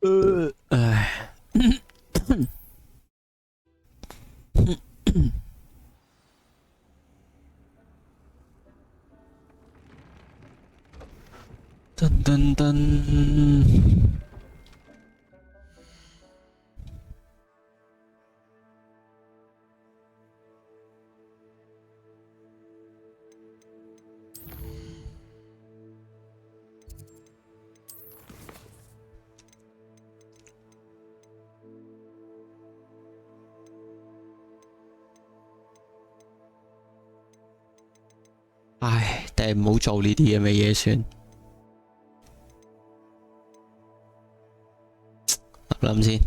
唉。噔噔噔。唉，定係唔好做呢啲咁嘅嘢算。諗諗先。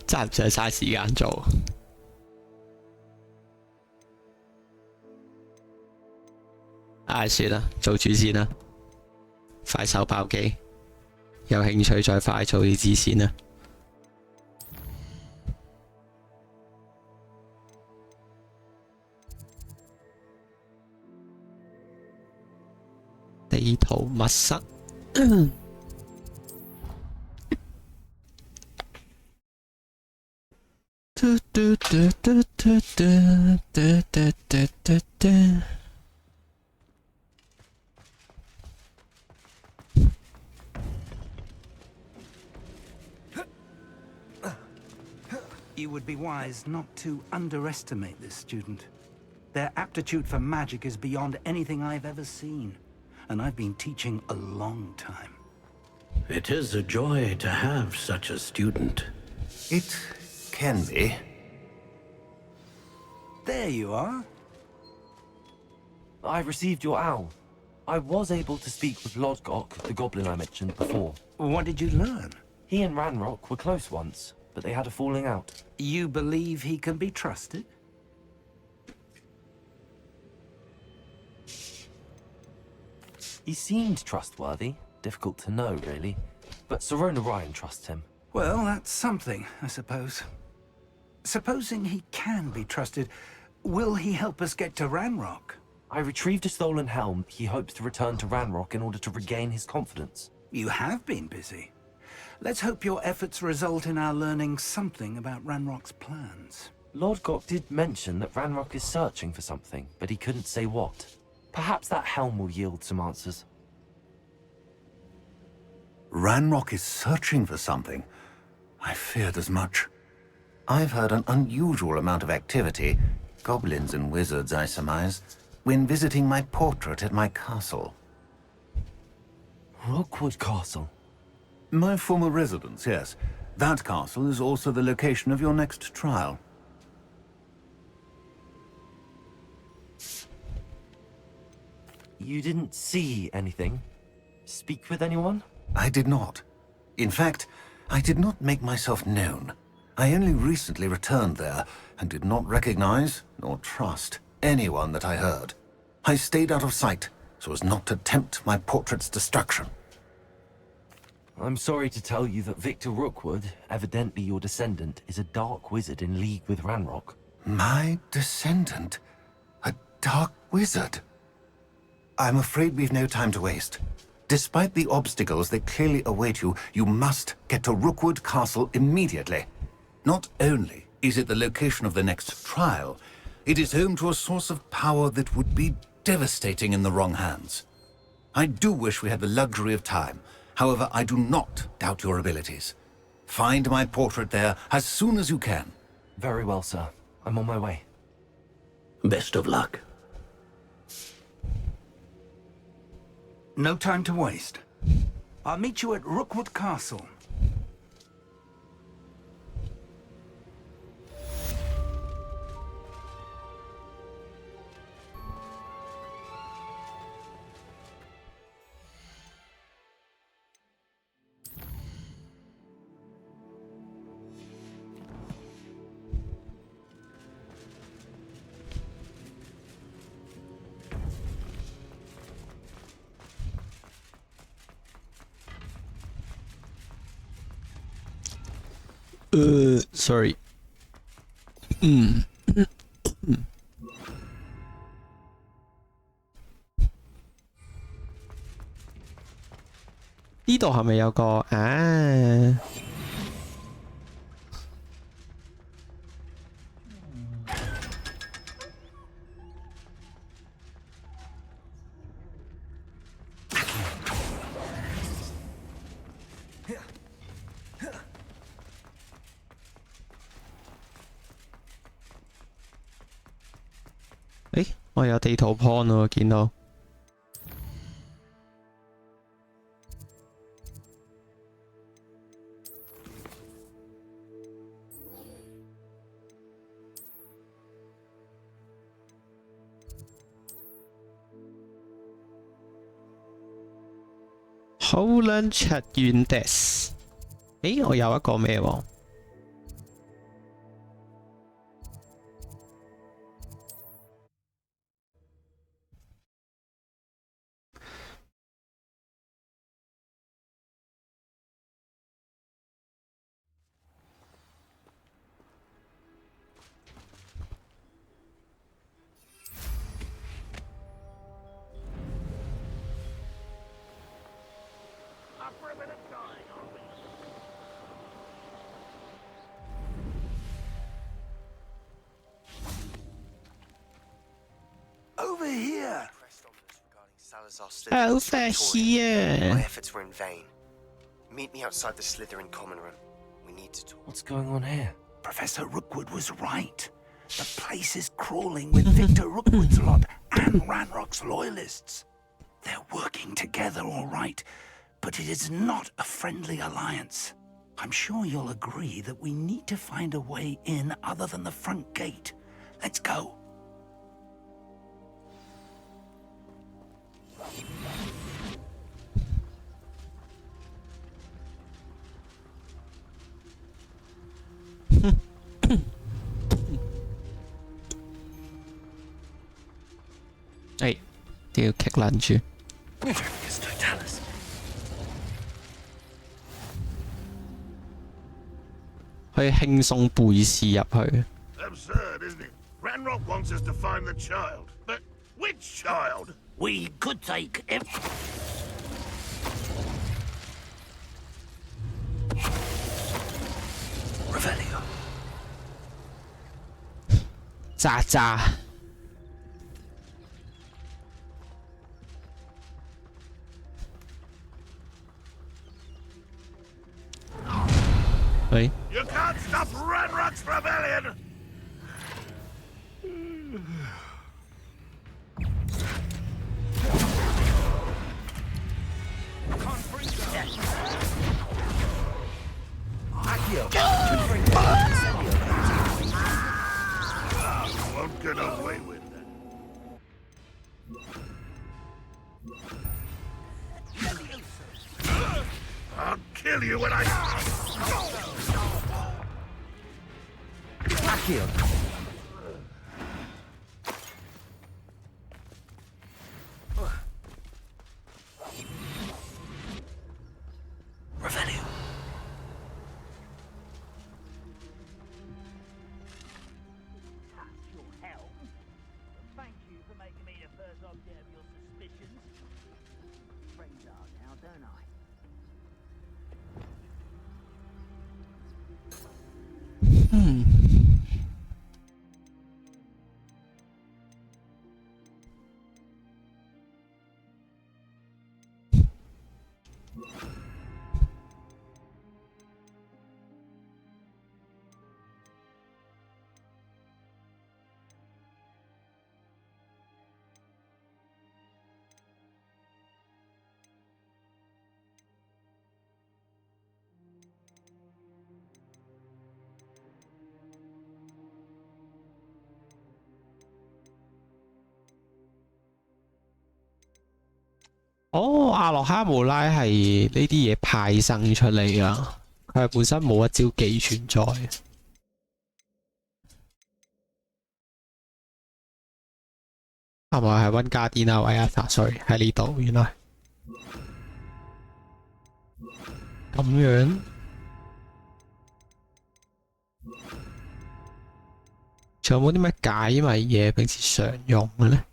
真係唔想嘥時間做。唉，算啦，做住先啦。快手爆機，有興趣再快做呢支先啦。地圖密室。You would be wise not to underestimate this student. Their aptitude for magic is beyond anything I've ever seen, and I've been teaching a long time. It is a joy to have such a student. It can be. There you are. I received your owl. I was able to speak with Lodgok, the goblin I mentioned before. What did you learn? He and Ranrock were close once, but they had a falling out. You believe he can be trusted? He seemed trustworthy. Difficult to know, really. But Sirona Ryan trusts him. Well, that's something, I suppose. Supposing he can be trusted, will he help us get to Ranrock? I retrieved a stolen helm. He hopes to return to Ranrock in order to regain his confidence. You have been busy. Let's hope your efforts result in our learning something about Ranrock's plans. Lodgok did mention that Ranrock is searching for something, but he couldn't say what. Perhaps that helm will yield some answers. Ranrock is searching for something. I feared as much. I've heard an unusual amount of activity, goblins and wizards, I surmise, when visiting my portrait at my castle. Rookwood Castle? My former residence, yes. That castle is also the location of your next trial. You didn't see anything? Speak with anyone? I did not. In fact, I did not make myself known. I only recently returned there and did not recognize nor trust anyone that I heard. I stayed out of sight so as not to tempt my portrait's destruction. I'm sorry to tell you that Victor Rookwood, evidently your descendant, is a dark wizard in league with Ranrock. My descendant? A dark wizard? I'm afraid we've no time to waste. Despite the obstacles that clearly await you, you must get to Rookwood Castle immediately. Not only is it the location of the next trial, it is home to a source of power that would be devastating in the wrong hands. I do wish we had the luxury of time. However, I do not doubt your abilities. Find my portrait there as soon as you can. Very well, sir. I'm on my way. Best of luck. No time to waste. I'll meet you at Rookwood Castle. Sorry. 呢度係咪有個啊？誒，我有地圖 point 喎，見到。好撚出遠 des。誒，我有一個咩喎？Over here! Over here! My efforts were in vain. Meet me outside the Slytherin common room. We need to talk. What's going on here? Professor Rookwood was right. The place is crawling with Victor Rookwood's lot and Ranrock's loyalists. They're working together all right, but it is not a friendly alliance. I'm sure you'll agree that we need to find a way in other than the front gate. Let's go. Hey, 屌棘撚住。可以輕鬆背詩入去。Absurd, isn't it? Ranrock wants us to find the child. But which child? We could take Revelio. 渣渣。喂。You can't stop Ranrock's rebellion! Won't get away with that. I'll kill you when I... Revelio. Thank you for making me the first object of your suspicions. Friends are now, don't I?哦，阿洛哈姆拉係呢啲嘢派生出嚟噶，佢係本身冇一招技存在。係咪係溫加甸啊？喂啊 ，sorry 喺呢度，原來咁樣。仲有冇啲咩解謎嘢平時常用嘅咧？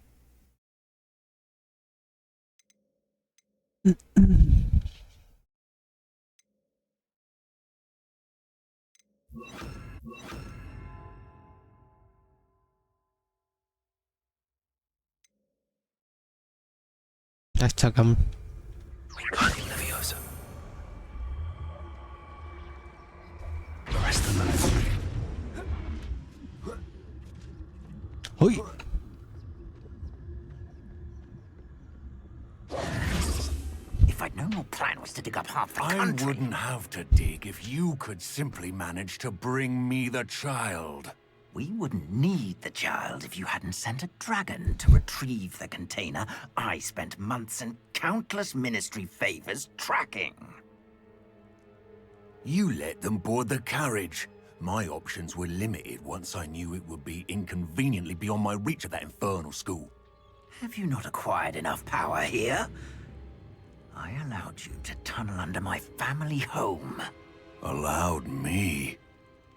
就咁。嘿， If I'd known your plan was to dig up half the I country... wouldn't have to dig if you could simply manage to bring me the child. We wouldn't need the child if you hadn't sent a dragon to retrieve the container I spent months and countless ministry favors tracking. You let them board the carriage. My options were limited once I knew it would be inconveniently beyond my reach at that infernal school. Have you not acquired enough power here? I allowed you to tunnel under my family home. Allowed me?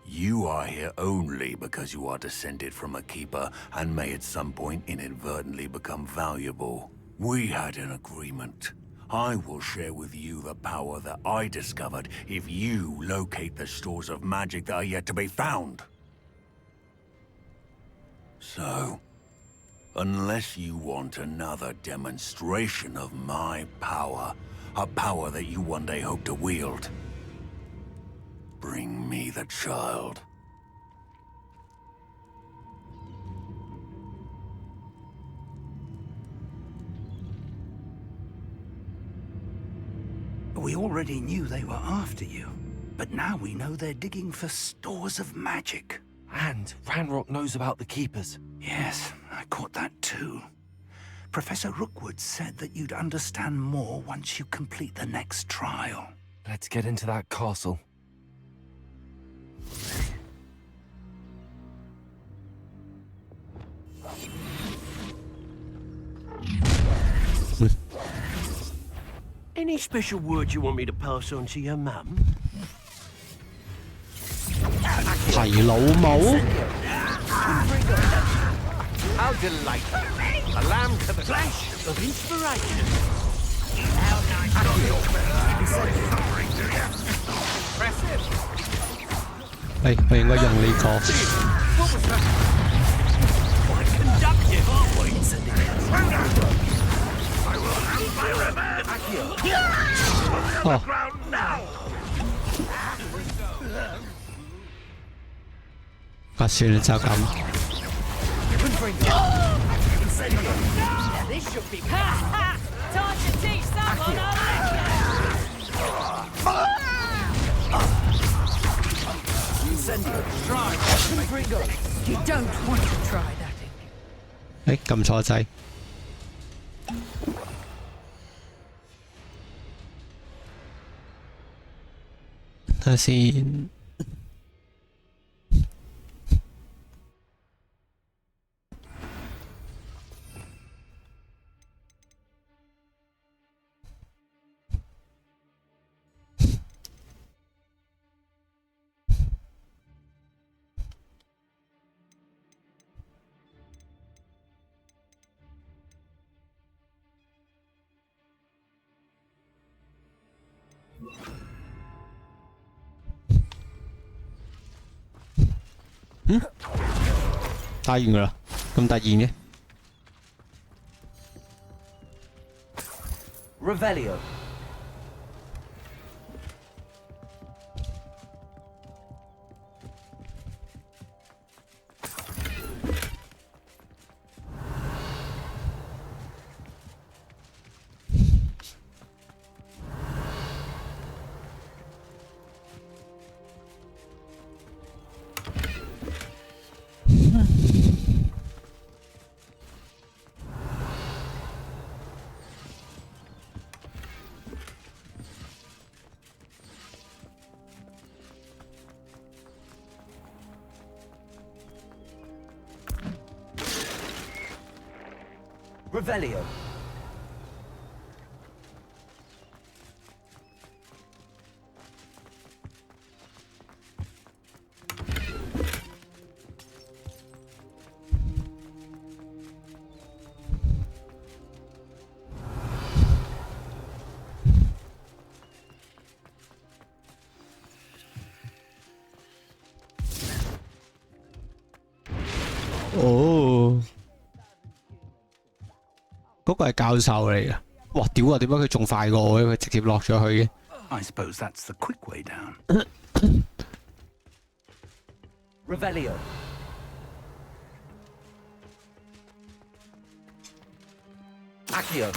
You are here only because you are descended from a keeper and may at some point inadvertently become valuable. We had an agreement. I will share with you the power that I discovered if you locate the stores of magic that are yet to be found. So, unless you want another demonstration of my power, a power that you one day hope to wield, bring me the child. We already knew they were after you, but now we know they're digging for stores of magic. And Ranrock knows about the Keepers. Yes, I caught that too. Professor Rookwood said that you'd understand more once you complete the next trial. Let's get into that castle. Any special word you want me to pass on to your mum? 提老母， How delightful. A lamb to the flash of inspiration. Impressive. 佢應該用呢個。 What was that? Quite conductive, aren't we? I will have my revenge. On the ground now. 算啦，就咁。 This should be time to teach someone a lesson. You don't want to try that. 撳錯掣。睇下先。打完噶啦，咁突然嘅。 Revelio. Revelio. 嗰個係教授嚟嘅。哇！屌啊！點解佢仲快過我嘅？佢直接落咗去嘅。I suppose that's the quick way down. Revelio. Accio.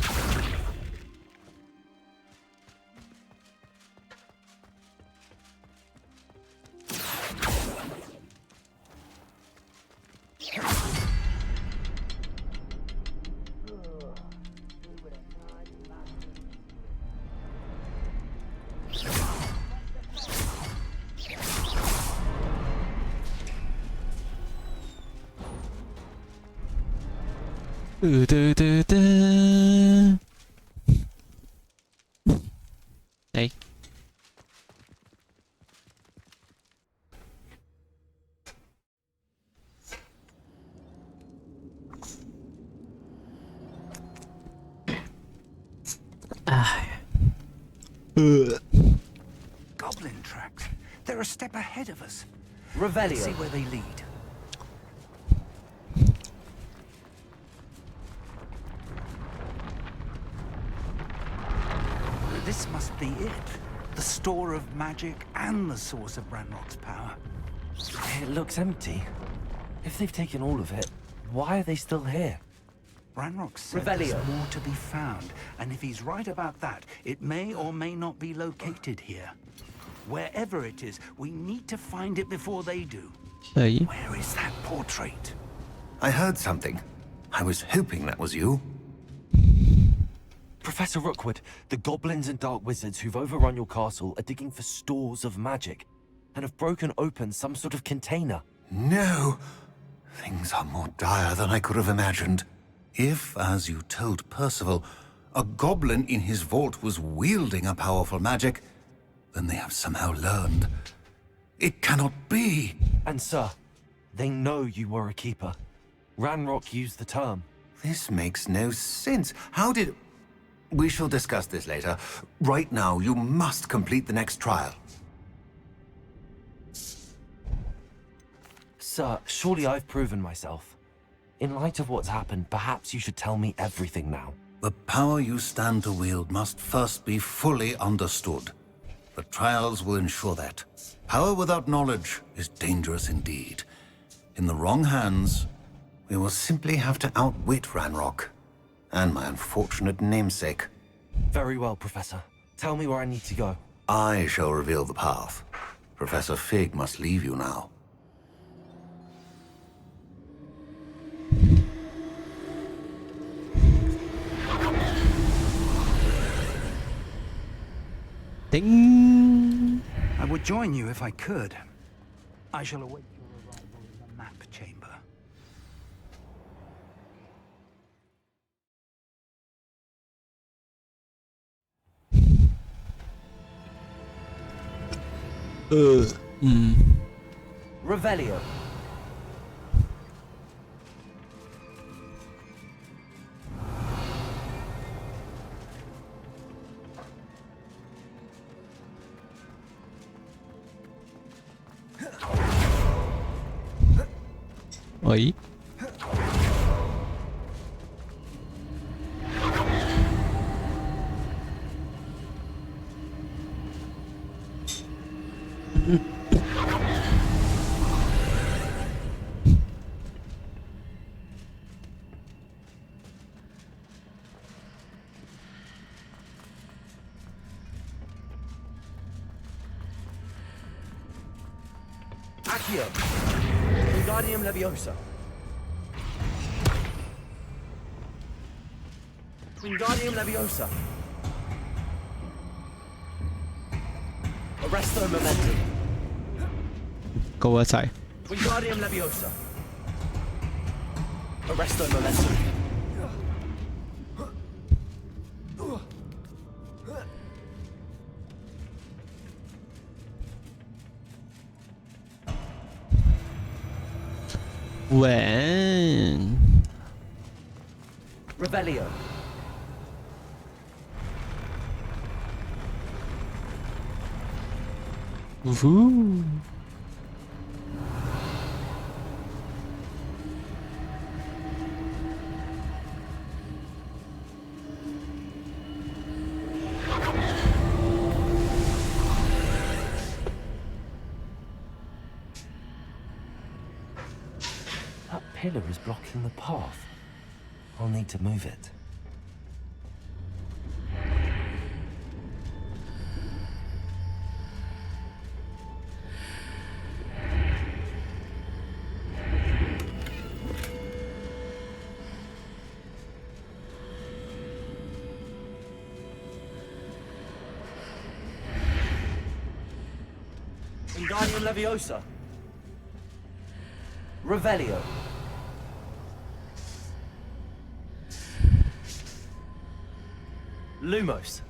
Hey. Goblin tracks. They're a step ahead of us. Revelio. Let's see where they lead. This must be it. The store of magic and the source of Ranrock's power. It looks empty. If they've taken all of it, why are they still here? Ranrock said Revelio. there's more to be found, and if he's right about that, it may or may not be located here. Wherever it is, we need to find it before they do. Hey. Where is that portrait? I heard something. I was hoping that was you. Professor Rookwood, the goblins and dark wizards who've overrun your castle are digging for stores of magic and have broken open some sort of container. No! Things are more dire than I could have imagined. If, as you told Percival, a goblin in his vault was wielding a powerful magic, then they have somehow learned. It cannot be! And sir, they know you were a keeper. Ranrock used the term. This makes no sense. How did... We shall discuss this later. Right now, you must complete the next trial. Sir, surely I've proven myself. In light of what's happened, perhaps you should tell me everything now. The power you stand to wield must first be fully understood. The trials will ensure that. Power without knowledge is dangerous indeed. In the wrong hands, we will simply have to outwit Ranrock. And my unfortunate namesake. Very well, Professor. Tell me where I need to go. I shall reveal the path. Professor Fig must leave you now. Ding. I would join you if I could. I shall await your arrival in the map chamber. Revelio. Oi. Accio. Wingardium Leviosa. Wingardium Leviosa. Arresto Momentum. 高一齊。Wingardium Leviosa. Arresto Momentum. When? Revelio. Woohoo. pillar is blocking the path. I'll need to move it. Wingardium Leviosa. Revelio. Lumos.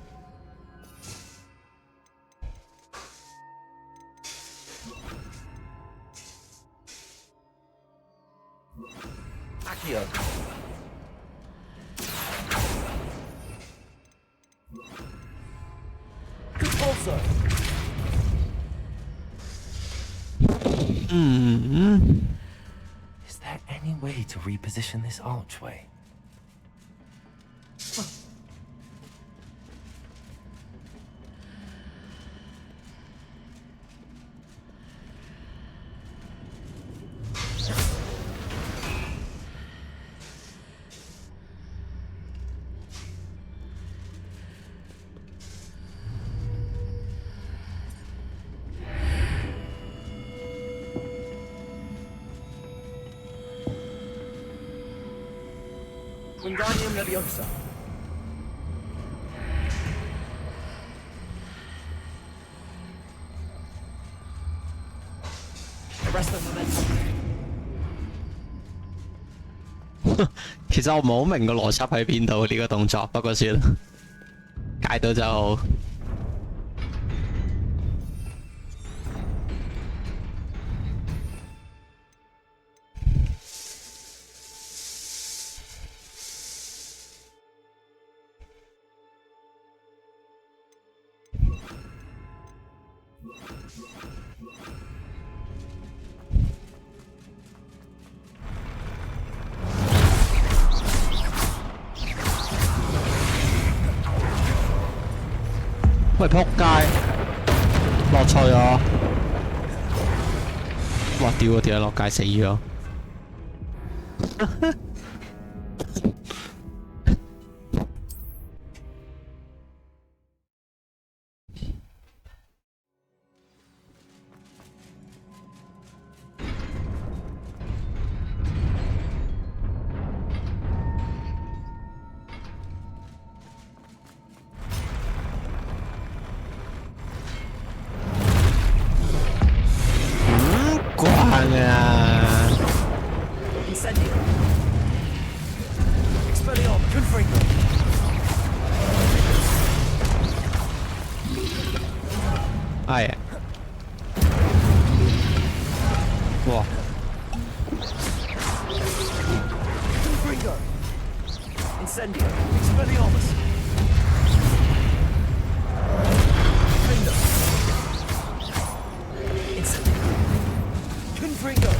Accio. Compulso. Is there any way to reposition this archway? Wingardium Leviosa. Arrest the momentum. 其實我唔係好明個邏輯喺邊度呢個動作，不過算啦，解到就好。喂，仆街，落錯咗！哇，屌啊！點解落街死咗？Incendio. Expelliarm. Confringo. Ah, é. Boa. Confringo. Incendio. Expelliarmus. Confringo. Incendio. Confringo.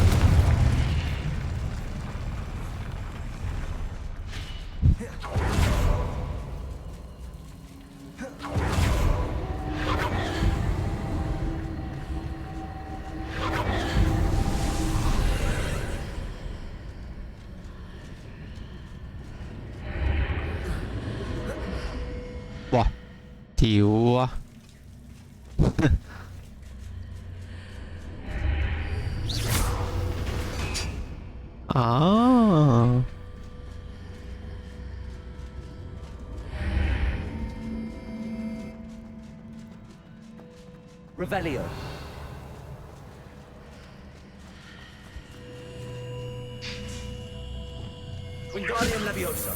Wow, 屌啊！啊！ Revelio. Wingardium Leviosa.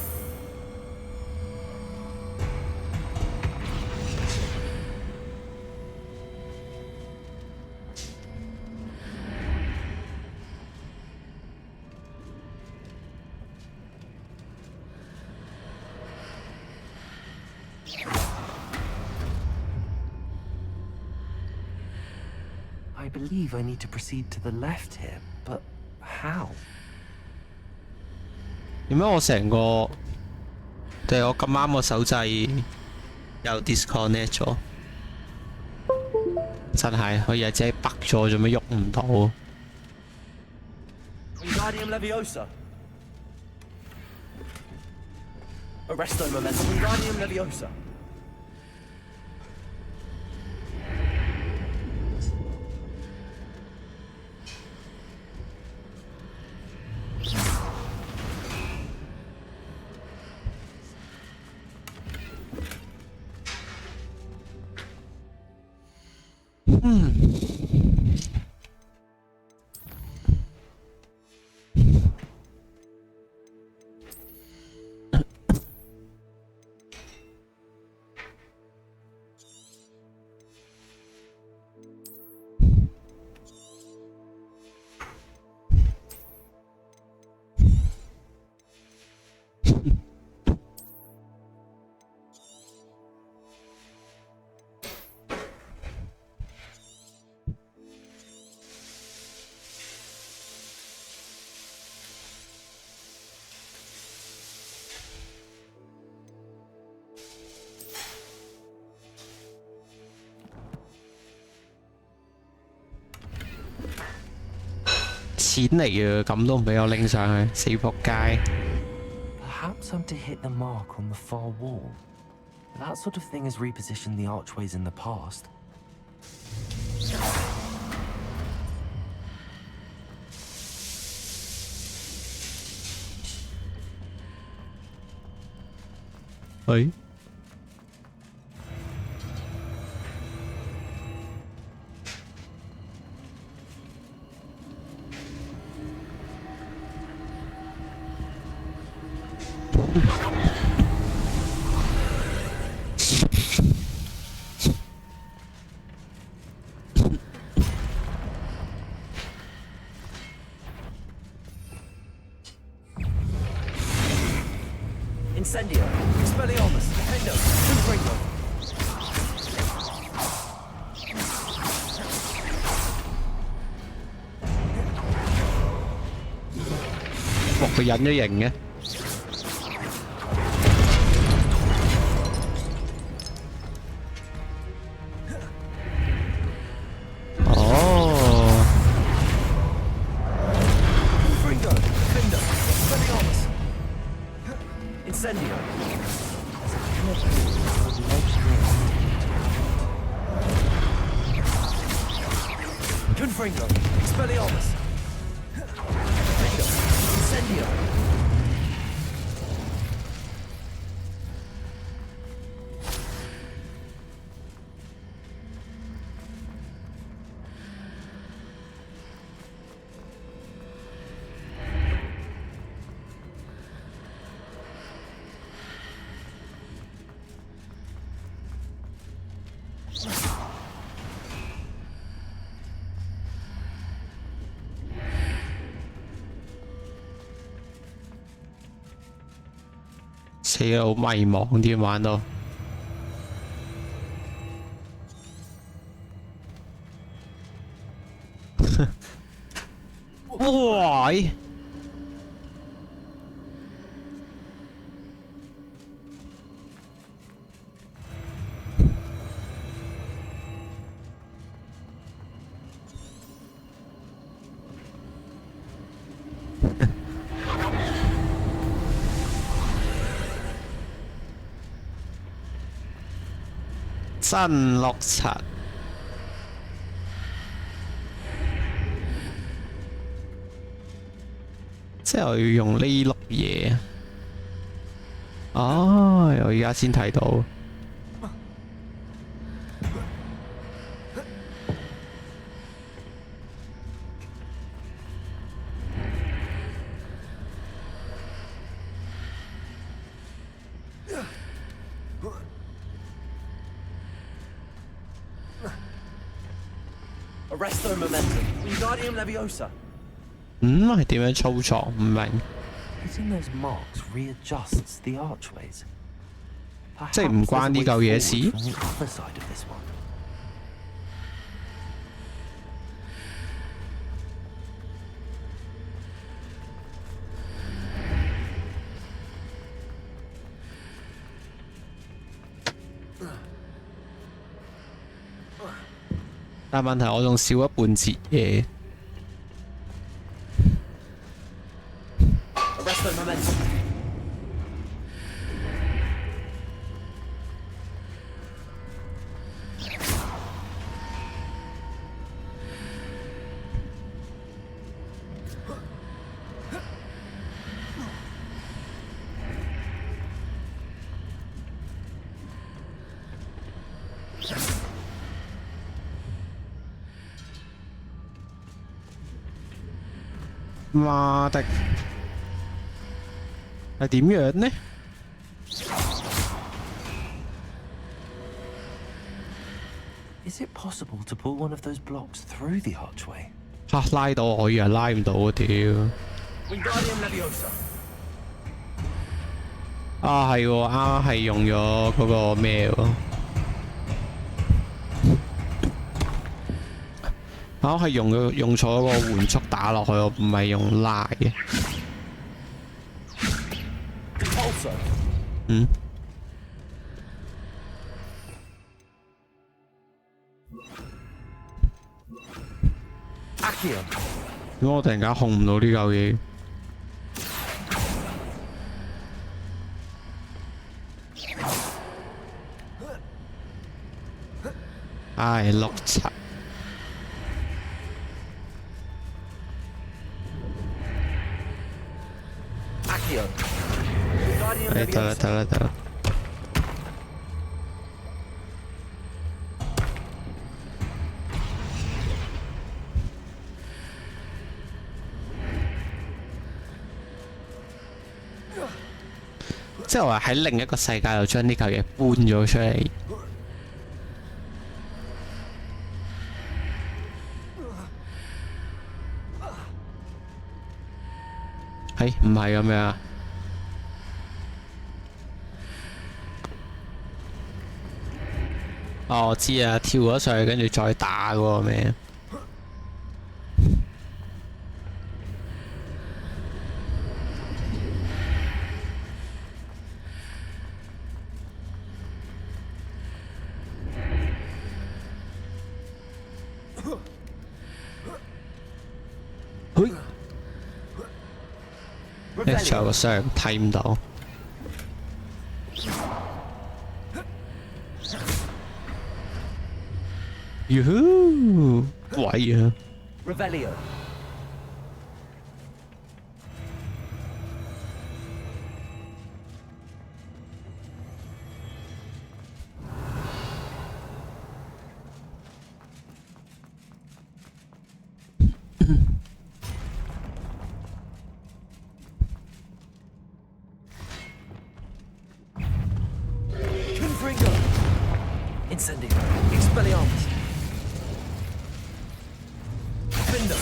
I believe I need to proceed to the left here, but how? 點解我成個定係我咁啱個手掣又 disconnect 咗？真係我以為自己北咗，做咩喐唔到？ Wingardium Leviosa. Arresto Momentum. Wingardium Leviosa.錢嚟嘅，咁都唔俾我拎上去，死仆街！ Perhaps I'm to hit the mark on the far wall. That sort of thing has repositioned the archways in the past. 喂？Incendio, Expelliarmus, Defendo, Confringo. 哇！佢隱咗形嘅。哦。Confringo, Defendo, Expelliarmus. Incendio. Confringo, Expelliarmus. Defendo, Incendio.死啦！好迷茫添，玩到。哇！真六七，即係我要用呢碌嘢。哦，我而家先睇到。Arresto Momentum, Wingardium Leviosa. 係點樣操作？唔明。Hitting those marks readjusts the archways. 即係唔關呢嚿嘢事。 From the other side of this one.但問題我仲少一半截嘢。媽的，係點樣呢？Is it possible to pull one of those blocks through the archway? 嚇拉到我以為拉唔到啊！屌！ Wingardium Leviosa. 啊係喎，啱啱係用咗嗰個咩喎？啱係用錯個緩速打落去，我唔係用拉嘅。嗯。點解我突然間控唔到呢嚿嘢？唉，碌柒。哎，得了得了得了。即係話喺另一個世界度將呢嚿嘢搬咗出嚟。唔係咁樣。哦，我知啊，跳咗上去跟住再打嗰個咩？仲有個相睇唔到。喲呼，鬼啊 Revelio. Incendio. Expelliarmus. Finder.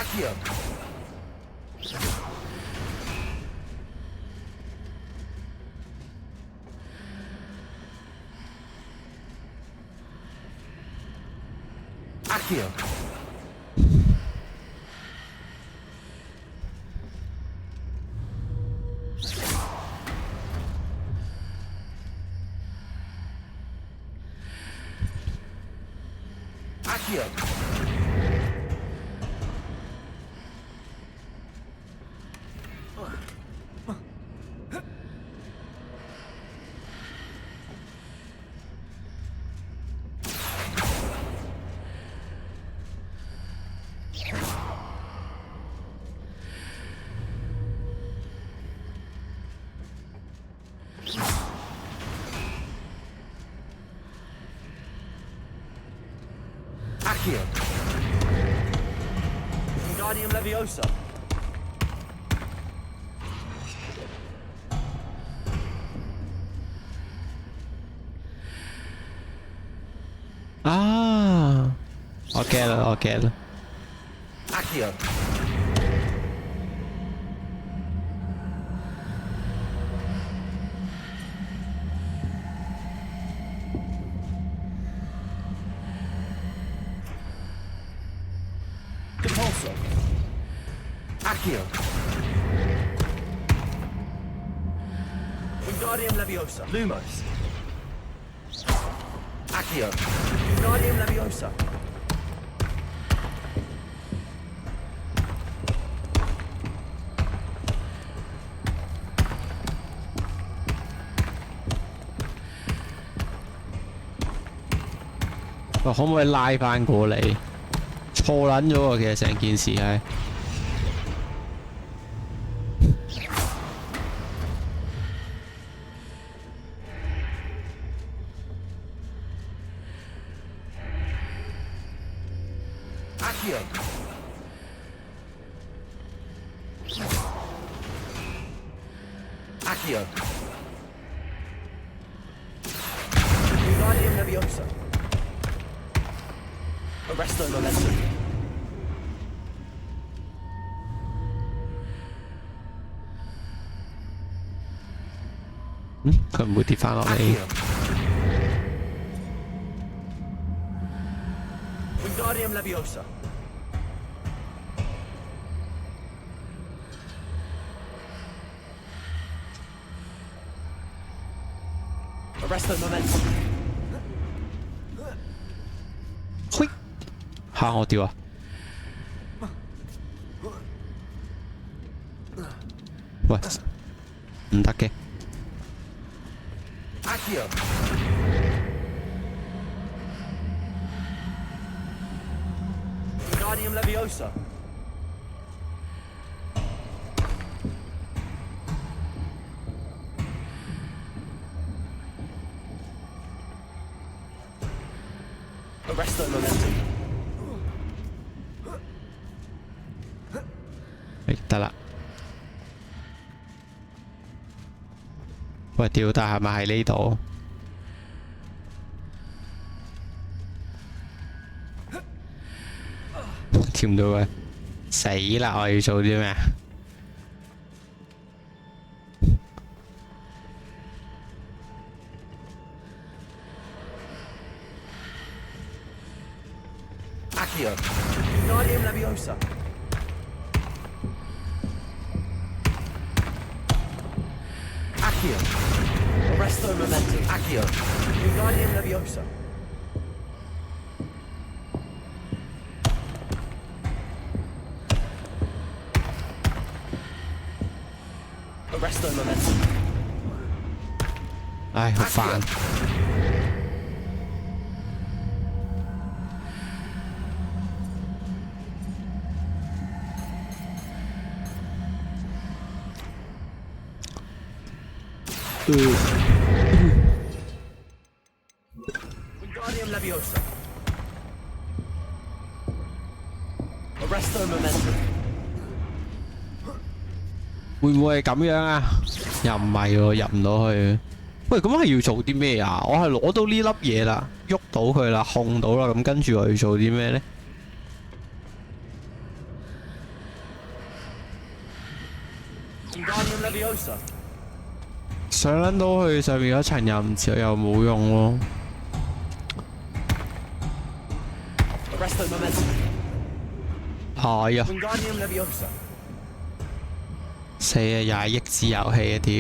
Accio. Accio. Accio. Accio. Wingardium Leviosa. Ah, okay 啦，OK 啦。Accio. Depulso. Accio. Wingardium Leviosa. Lumos. Accio. Wingardium Leviosa. 喂，可唔可以拉翻過嚟？錯撚咗喎，其實成件事係。Accio. Wingardium Leviosa. Arresto Momentum. 佢唔會跌翻落嚟。Wingardium Leviosa. Arresto Momentum. 嘿，嚇我掉啊！喂，唔得嘅。Accio. Wingardium Leviosa. Arresto Momentum. 得啦。喂，屌！但係咪喺呢度？跳唔到嘅，死啦！我要做啲咩？Accio. Wingardium Leviosa. Accio. Arresto Momentum. Accio. Wingardium Leviosa. Arresto Momentum. 唉，好煩。Wingardium Leviosa. Arresto Momentum. 會唔會係咁樣啊？又唔係喎，入唔到去。喂，咁係要做啲咩啊？我係攞到呢粒嘢啦，喐到佢啦，控到啦，咁跟住我要做啲咩呢？上撚到去上面嗰層又唔似又冇用喎。係啊！死啊！又係益智遊戲啊！屌！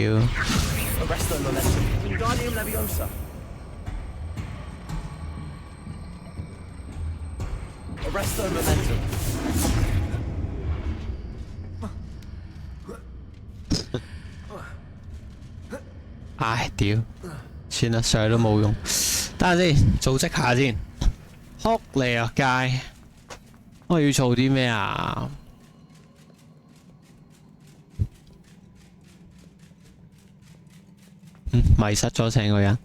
唉，屌！算啦，上都冇用。等陣先，組織下先。撲你啊街！我要做啲咩啊？迷失咗成個人。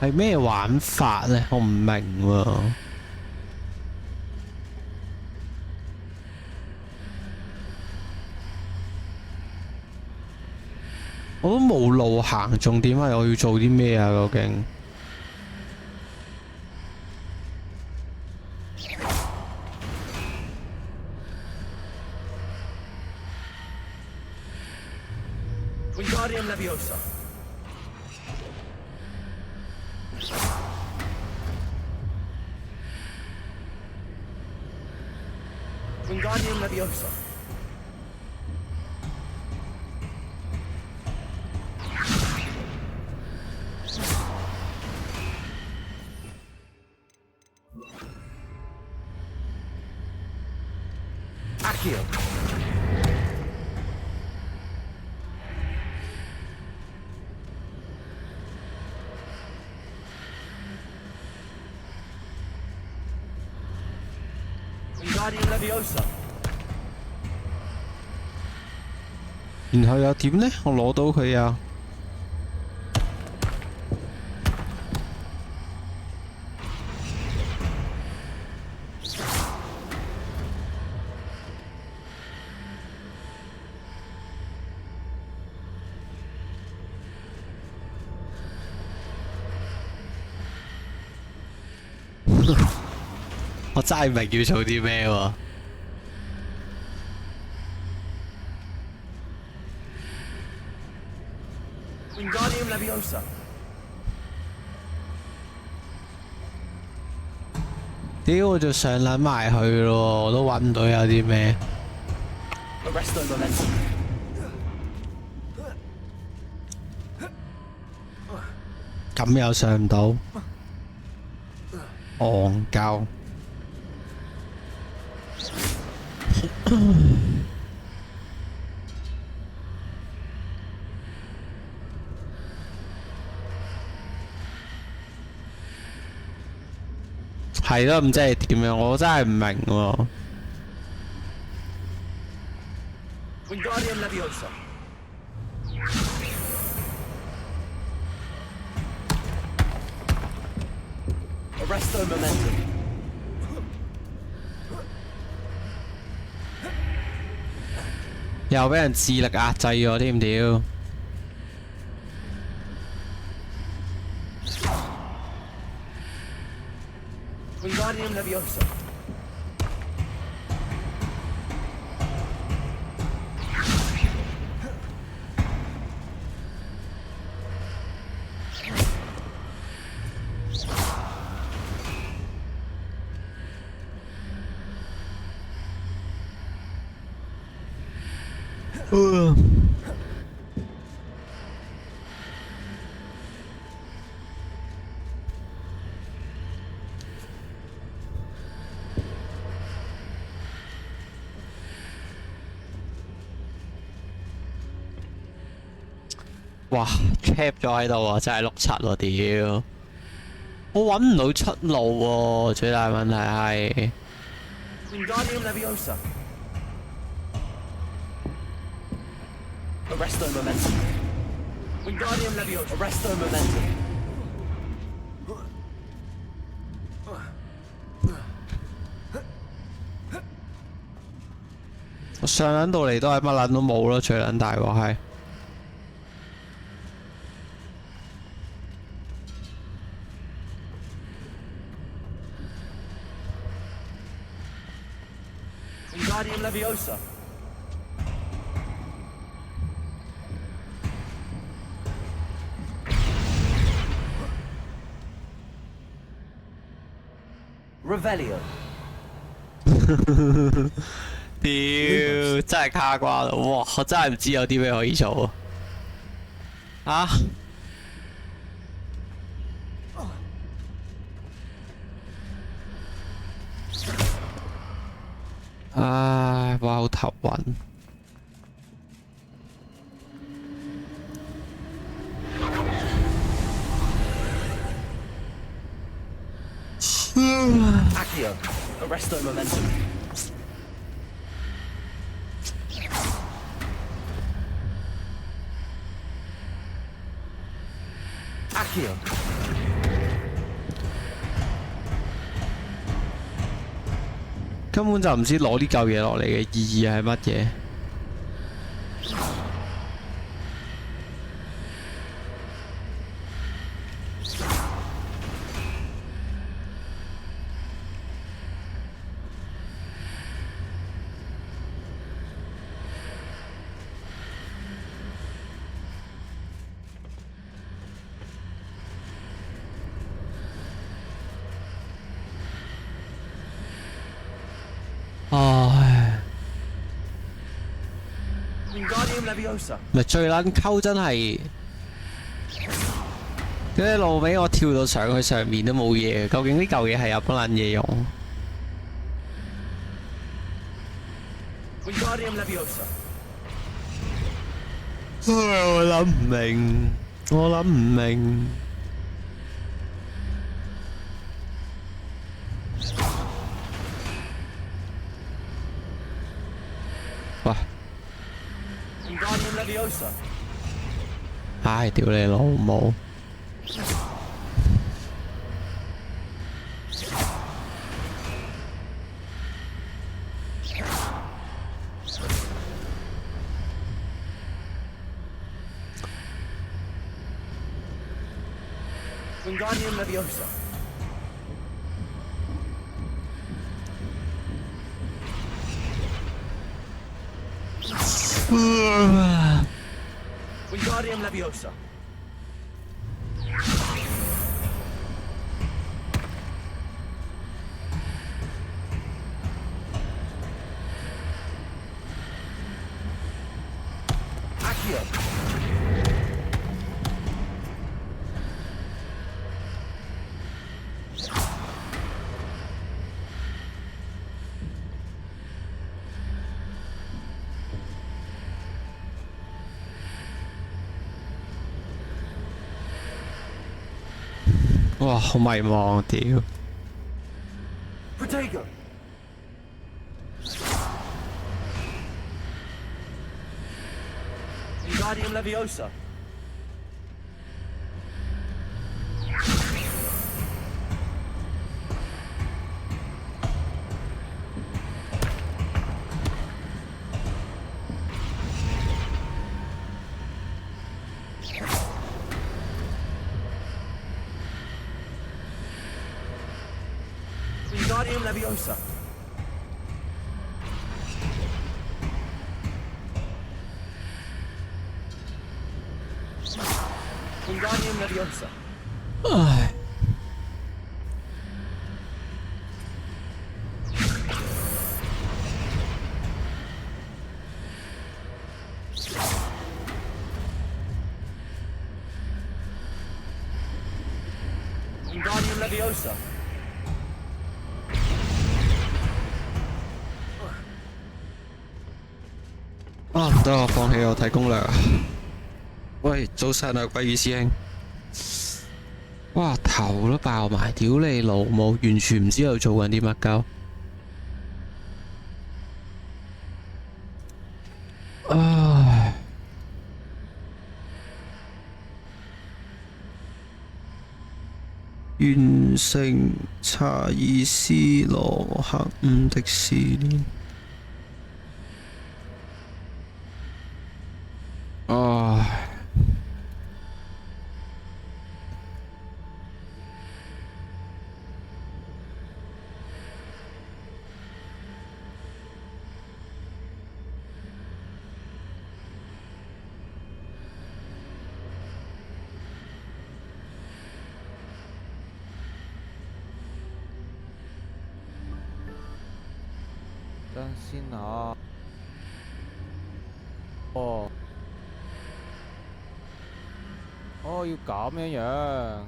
係咩玩法呢？我唔明喎。我都冇路行，重點係我要做啲咩啊？究竟？Wingardium Leviosa. Wingardium Leviosa. Accio. Wingardium Leviosa. 然後又點呢？我攞到佢啊！我真係唔明要做啲咩喎。Wingardium Leviosa. 屌我就上撚埋去咯，我都揾唔到有啲咩。Arresto Momentum. 咁又上唔到，戇鳩。係咯，咁即係點樣？我真係唔明喎。Wingardium Leviosa. Arresto Momentum. 又俾人智力壓制咗添，屌！Wingardium Leviosa. Uh. 哇 trap 咗喺度啊！真係碌柒喎屌！我揾唔到出路喎，最大問題係。Wingardium Leviosa. Arresto Momentum. Wingardium Leviosa. Arresto Momentum. 我上撚到嚟都係乜撚都冇咯，最撚大鑊係。Wingardium Leviosa. Revelio. 屌，真係卡瓜啦！哇，我真係唔知有啲咩可以做啊！唉，哇，好頭暈。Accio. Arresto Momentum. Accio. 根本就唔知攞呢嚿嘢落嚟嘅意義係乜嘢。唉。咪最撚溝真係，嗰啲路尾我跳到上去上面都冇嘢，究竟呢嚿嘢係有乜撚嘢用？我諗唔明，我諗唔明。喂！唉，屌你老母！Wingardium Leviosa. Accio. Wow, 好迷茫，屌！ Protego. Wingardium Leviosa. Wingardium Leviosa. Wingardium Leviosa. 唉， Wingardium Leviosa. 啊唔得，我放棄我睇攻略啊！喂，早晨啊，貴宇師兄。哇，頭都爆埋，屌你老母，完全唔知佢做緊啲乜鳩。唉。完成查爾斯羅克伍的試煉。唉。等先啊！哦，哦，要咁樣樣，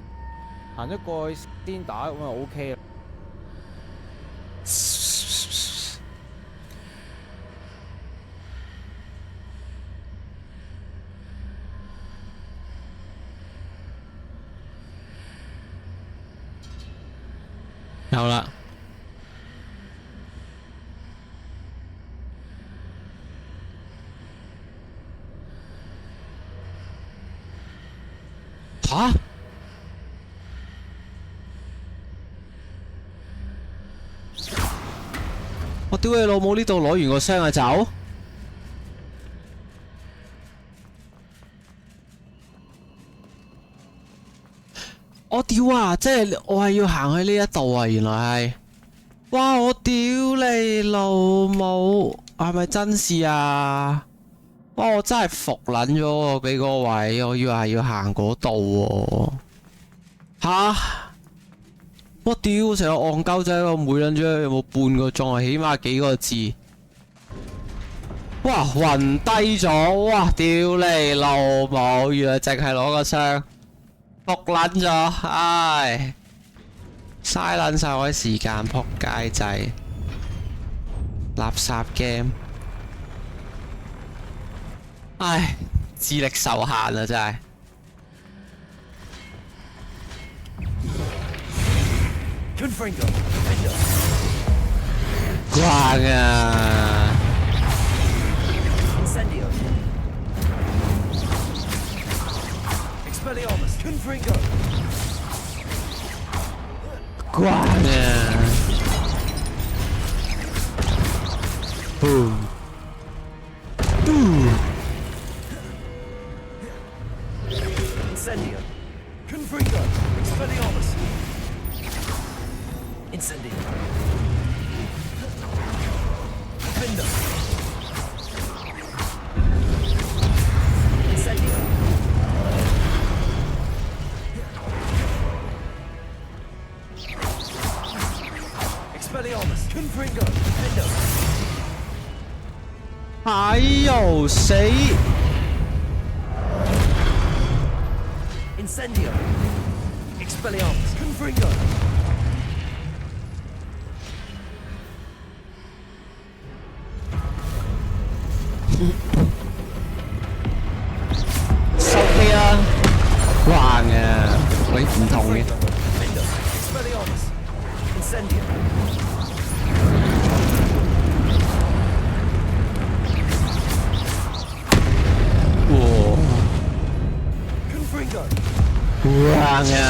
行咗過去先打咁就 OK 啦。有啦。吓？我屌你老母！呢度攞完個箱就走？我屌啊！即係我係要行去呢一度啊！原來係，哇！我屌你老母，係咪真事啊？哇！我真係服撚咗喎，俾個位，我以為係要行嗰度喎。吓！我屌成個戇鳩仔，我每撚張有冇半個鐘啊？起碼幾個字。哇，暈低咗！哇，屌你老母！原來淨係攞個槍，仆撚咗，唉，嘥撚晒我啲時間，仆街仔，垃圾 game， 唉，智力受限啊，真係。慣啊！慣啊！Boom！ Incendio. Confringo. Expelliarmus. Incendio. Defender. Incendio. Expelliarmus. Confringo. Defender. 哎呦，死！ Incendio. Expelliarmus. Confringo. 收機啦！慣啊！喂，唔同嘅。Expelliarmus. Incendio. Confringo. 慣啊！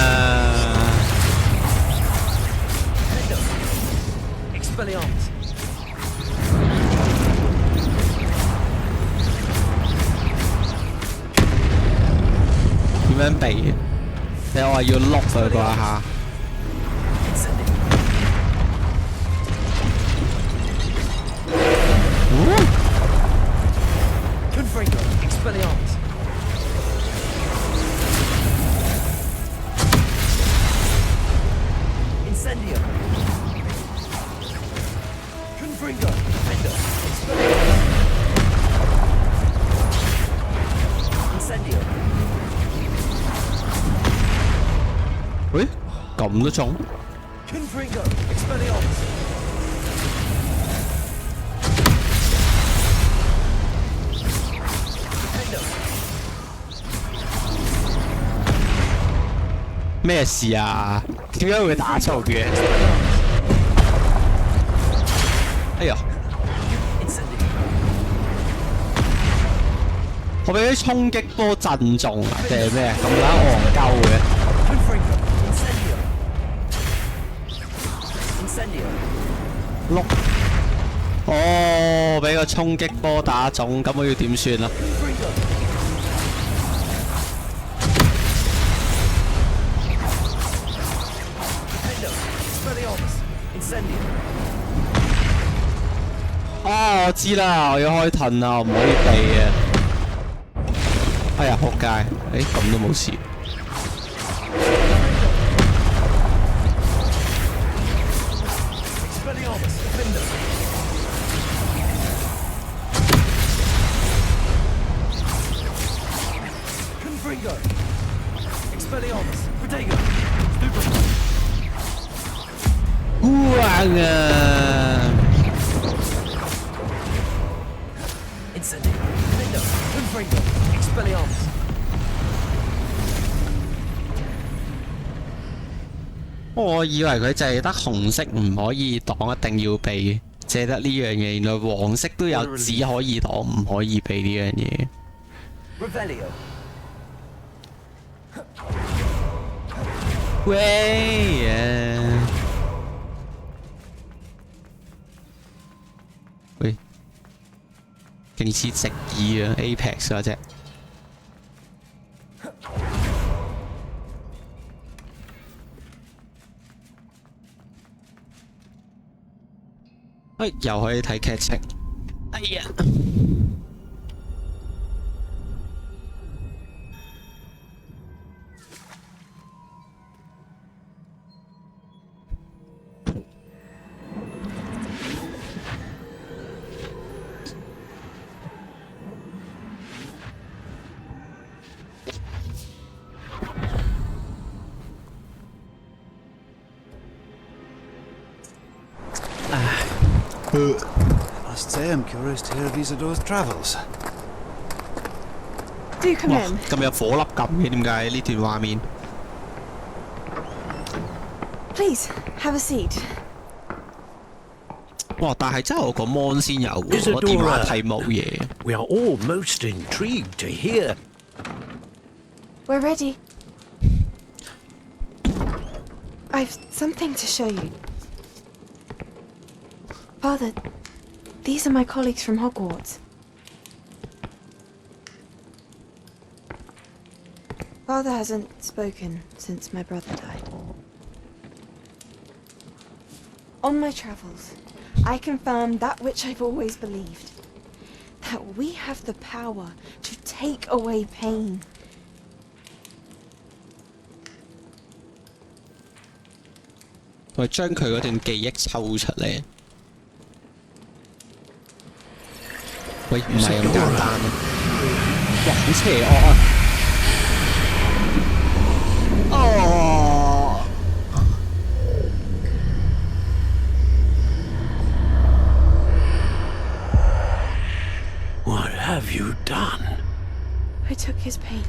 Expelliarmus. 點樣避？你話要碌佢嗰一下。Confringo. Expelliarmus. Incendio. Confringo. Defender. Expelliarmus. Incendio. 喂，咁都中？ Confringo. Expelliarmus. Defender. 咩事啊？點解會打錯嘅？哎呀！ Incendio. 我俾啲衝擊波震中啊，定係咩？咁撚戇鳩嘅。 Confringo. Incendio. Incendio. 碌！哦，俾個衝擊波打中，咁我要點算啊？ Confringo. Defender. Expelliarmus. Incendio. 哦，我知啦，我要開盾啊，我唔可以避啊！哎呀，仆街！誒，咁都冇事。Expelliarmus. Defender. Confringo. Expelliarmus. Protego. Stupid. 慣啊！ Incendio. Defender. Confringo. Expelliarmus. 我以為佢就係得紅色唔可以擋，一定要避，淨係得呢樣嘢。原來黃色都有只可以擋，唔可以避呢樣嘢。Revelio. 喂啊！喂，勁似直耳啊 ，Apex 嗰隻。哎，又可以睇劇情。哎呀！ must say I'm curious to hear of Isadora's travels. Do come 哇 in. 咁有火粒咁嘅，點解呢段畫面？ Please, have a seat. 哇！但係真係我個 mon 先有喎，我電話睇冇嘢。 We are all most intrigued to hear. We're ready. I've something to show you. Father, these are my colleagues from Hogwarts. Father hasn't spoken since my brother died. On my travels, I confirmed that which I've always believed. That we have the power to take away pain. 我將佢嗰段記憶抽出嚟。喂，唔係咁簡單啊！哇，好邪惡啊！哦！ What have you done? I took his pain.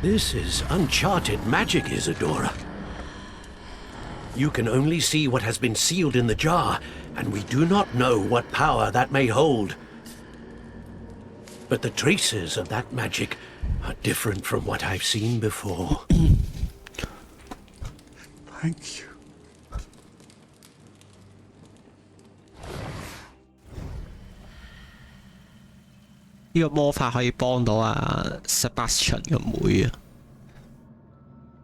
This is uncharted magic, Isadora. You can only see what has been sealed in the jar, and we do not know what power that may hold. But the traces of that magic are different from what I've seen before. Thank you. 呢個魔法可以幫到阿 Sebastian 個妹啊。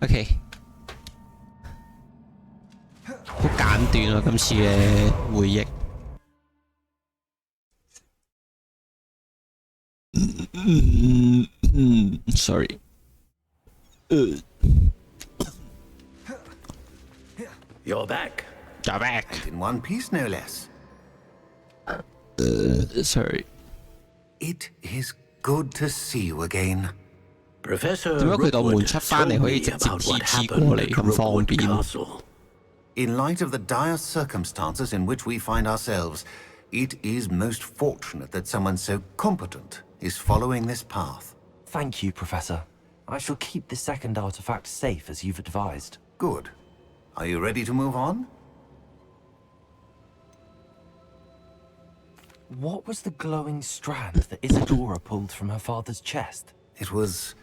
OK， 好簡短啊，今次嘅回憶。Sorry。You're back. You're back. In one piece, no less. Sorry. It is good to see you again. Professor 點解佢道門 Rookwood 出返嚟 told 可以 me 直接 about 支 what 持過 happened 嚟 at 咁方 Rookwood 便？ Castle. In light of the dire circumstances in which we find ourselves, it is most fortunate that someone so competent is following this path. Thank you, Professor. I shall keep the second artifact safe as you've advised. Good. Are you ready to move on? What was the glowing strand that Isadora pulled from her father's chest? It was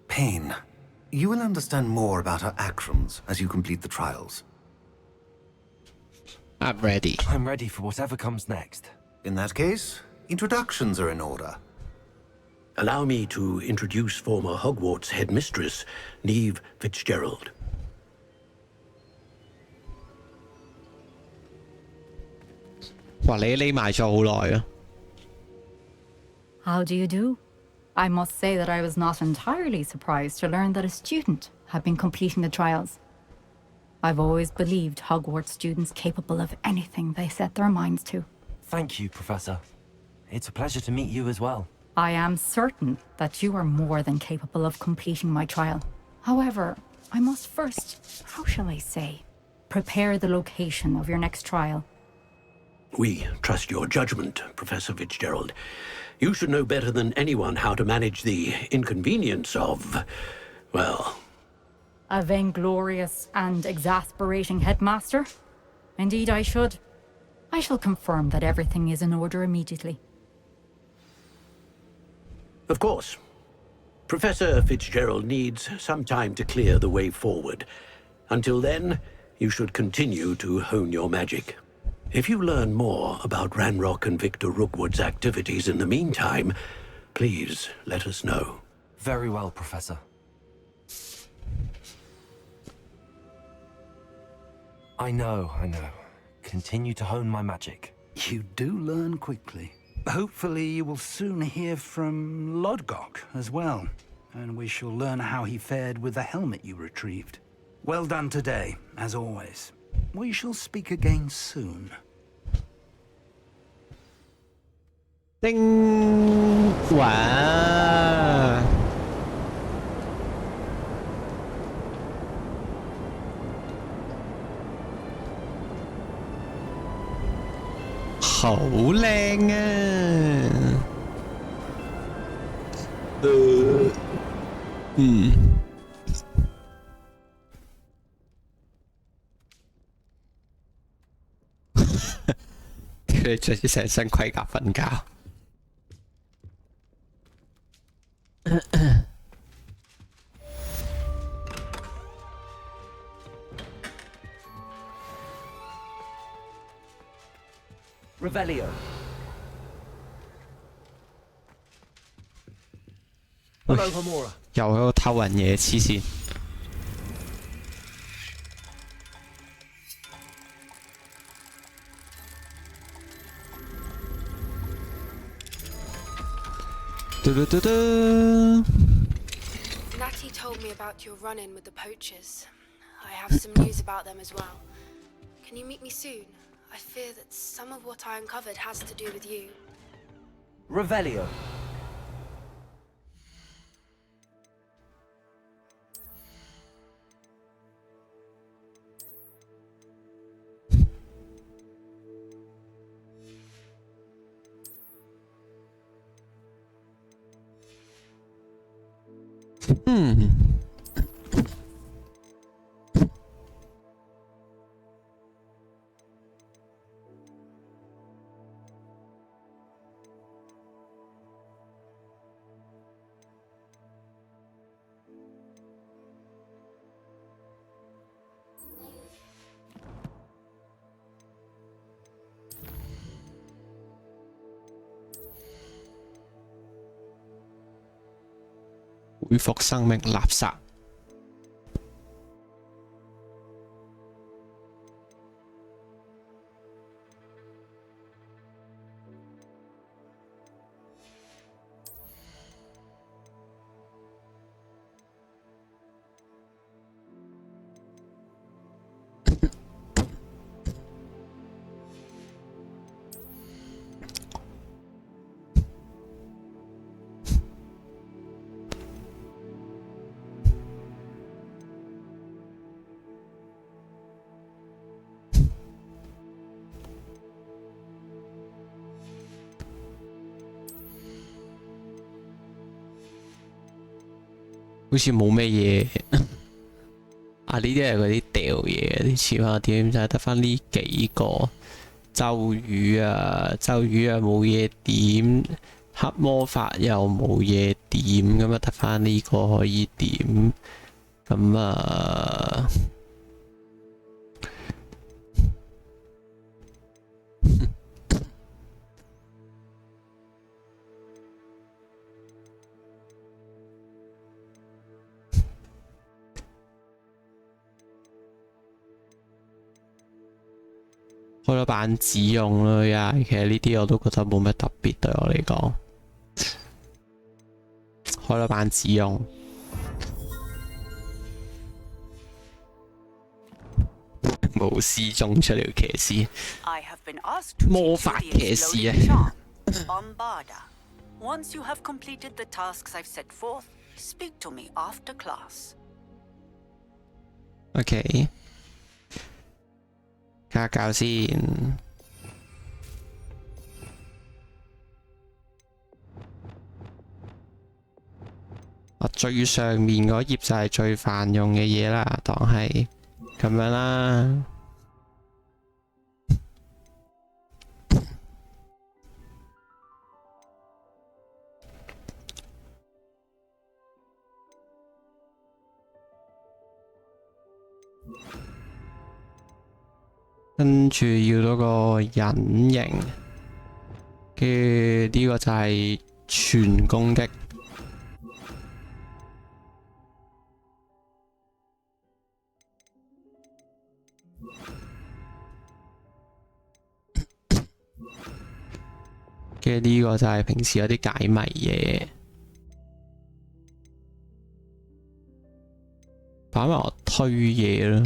pain. You will understand more about her actions as you complete the trials. I'm ready. I'm ready for whatever comes next. In that case, introductions are in order. Allow me to introduce former Hogwarts headmistress, Neve Fitzgerald. 哇！你匿埋咗好耐啊！ How do you do? I must say that I was not entirely surprised to learn that a student had been completing the trials. I've always believed Hogwarts students capable of anything they set their minds to. Thank you, Professor. It's a pleasure to meet you as well. I am certain that you are more than capable of completing my trial. However, I must first, how shall I say, prepare the location of your next trial. We trust your judgment, Professor Fitzgerald. You should know better than anyone how to manage the inconvenience of, well... A vainglorious and exasperating headmaster? Indeed I should. I shall confirm that everything is in order immediately. Of course. Professor Fitzgerald needs some time to clear the way forward. Until then, you should continue to hone your magic. If you learn more about Ranrock and Victor Rookwood's activities in the meantime, please let us know. Very well, Professor. I know. Continue to hone my magic. You do learn quickly. Hopefully you will soon hear from Lodgok as well, and we shall learn how he fared with the helmet you retrieved. Well done today, as always. We shall speak again soon. 叮！哇！好靚啊！佢着住成身盔甲瞓覺。Revelio. 又喺度偷人嘢，黐線！嘟嘟嘟嘟。Natty told me about your run-in with the poachers. I have some news about them as well. Can you meet me soon? I fear that some of what I uncovered has to do with you. Revelio. Hmm. 恢復生命垃圾。好似冇咩嘢啊！呢啲係嗰啲掉嘢嘅啲似話點就係得翻呢幾個咒語啊，咒語啊冇嘢點，黑魔法又冇嘢點，咁啊得翻呢個可以點，咁啊。開咗板子用咯，呀，其實呢啲我都覺得冇乜特別對我嚟講。開咗板子用，巫師中出條騎士，魔法騎士啊！Once you have completed the tasks I've set forth, speak to me after class. OK。教教先。最上面嗰頁就係最泛用嘅嘢啦，當係咁樣啦。跟住要嗰個隱形，跟住呢個就係全攻擊。跟住呢個就係平時有啲解謎嘢，擺埋我推嘢啦。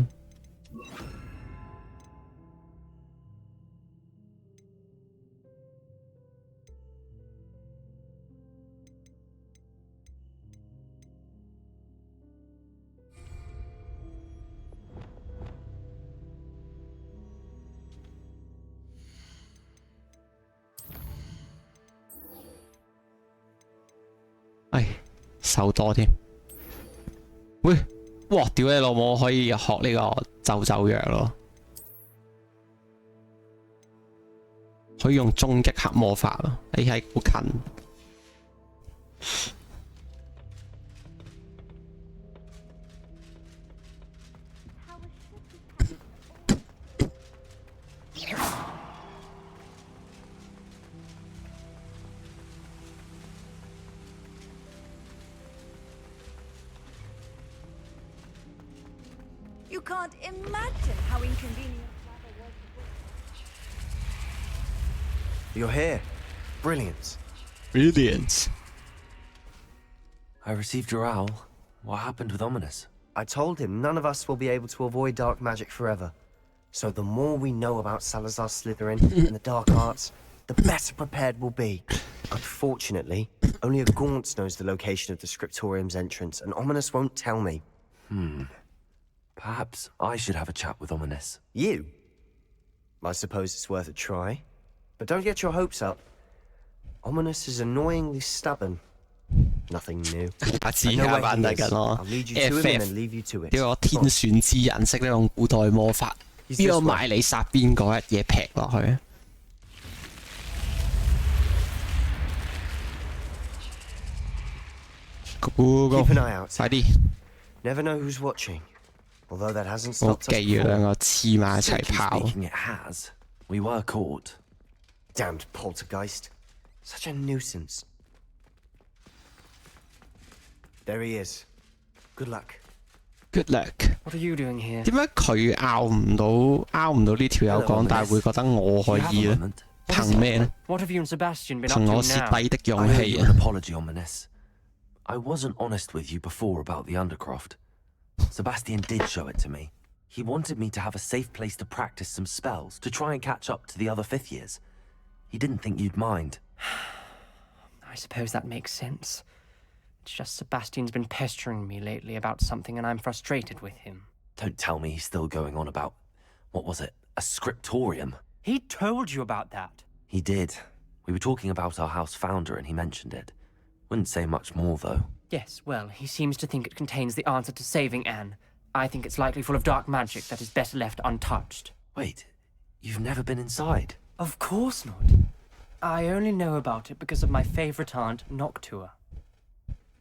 手多添。喂，哇！屌你老母，可以學呢個咒咒藥咯，可以用終極黑魔法咯。你係好近。You can't imagine how inconvenient travel was. You're here. Brilliant. Brilliant. I received your owl. What happened with Ominous? I told him none of us will be able to avoid dark magic forever. So the more we know about Salazar Slytherin and the dark arts, the better prepared we'll be. Unfortunately, only a Gaunt knows the location of the Scriptorium's entrance, and Ominous won't tell me. Perhaps I should have a chat with Ominous. You? I suppose it's worth a try. But don't get your hopes up. Ominous is annoyingly stubborn. Nothing new. 我知㗎，玩得緊咯。I'll lead you to him and leave you to it. 呢個天選之人識得用古代魔法，邊個埋你殺邊個，一嘢劈落去。Keep an eye out. 快啲！ Never know who's watching. Although that hasn't 我 stopped us 記住兩個黐埋一齊 Strictly 跑。 speaking, it has. We were caught. Damned poltergeist. Such a nuisance. There he is. Good luck. Good luck。 What are you doing here? 點解佢拗唔到呢條友講，但係會覺得我可以咧？憑咩咧？ What have you and Sebastian been 憑 up 我 to 蝕 now? 底的 I 勇 owe 氣 you 啊！ an apology, Ominous. I wasn't honest with you before about the Undercroft. Sebastian did show it to me. He wanted me to have a safe place to practice some spells, to try and catch up to the other fifth years. He didn't think you'd mind. I suppose that makes sense. It's just Sebastian's been pestering me lately about something and I'm frustrated with him. Don't tell me he's still going on about, what was it, a scriptorium? He told you about that. He did. We were talking about our house founder and he mentioned it. Wouldn't say much more, though. Yes, well, he seems to think it contains the answer to saving Anne. I think it's likely full of dark magic that is better left untouched. Wait, you've never been inside? Of course not. I only know about it because of my favourite aunt, Noctua.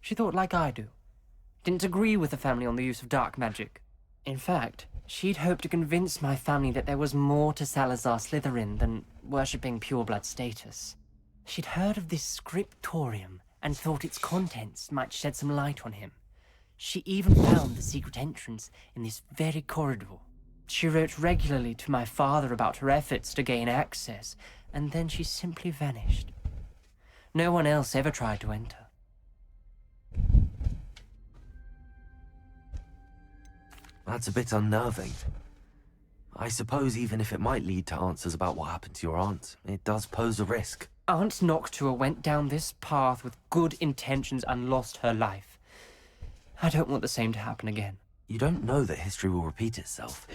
She thought like I do. Didn't agree with the family on the use of dark magic. In fact, she'd hoped to convince my family that there was more to Salazar Slytherin than worshipping pureblood status. She'd heard of this scriptorium and thought its contents might shed some light on him. She even found the secret entrance in this very corridor. She wrote regularly to my father about her efforts to gain access, and then she simply vanished. No one else ever tried to enter. That's a bit unnerving. I suppose even if it might lead to answers about what happened to your aunt, it does pose a risk. Aunt Noctua went down this path with good intentions and lost her life. I don't want the same to happen again. You don't know that history will repeat itself.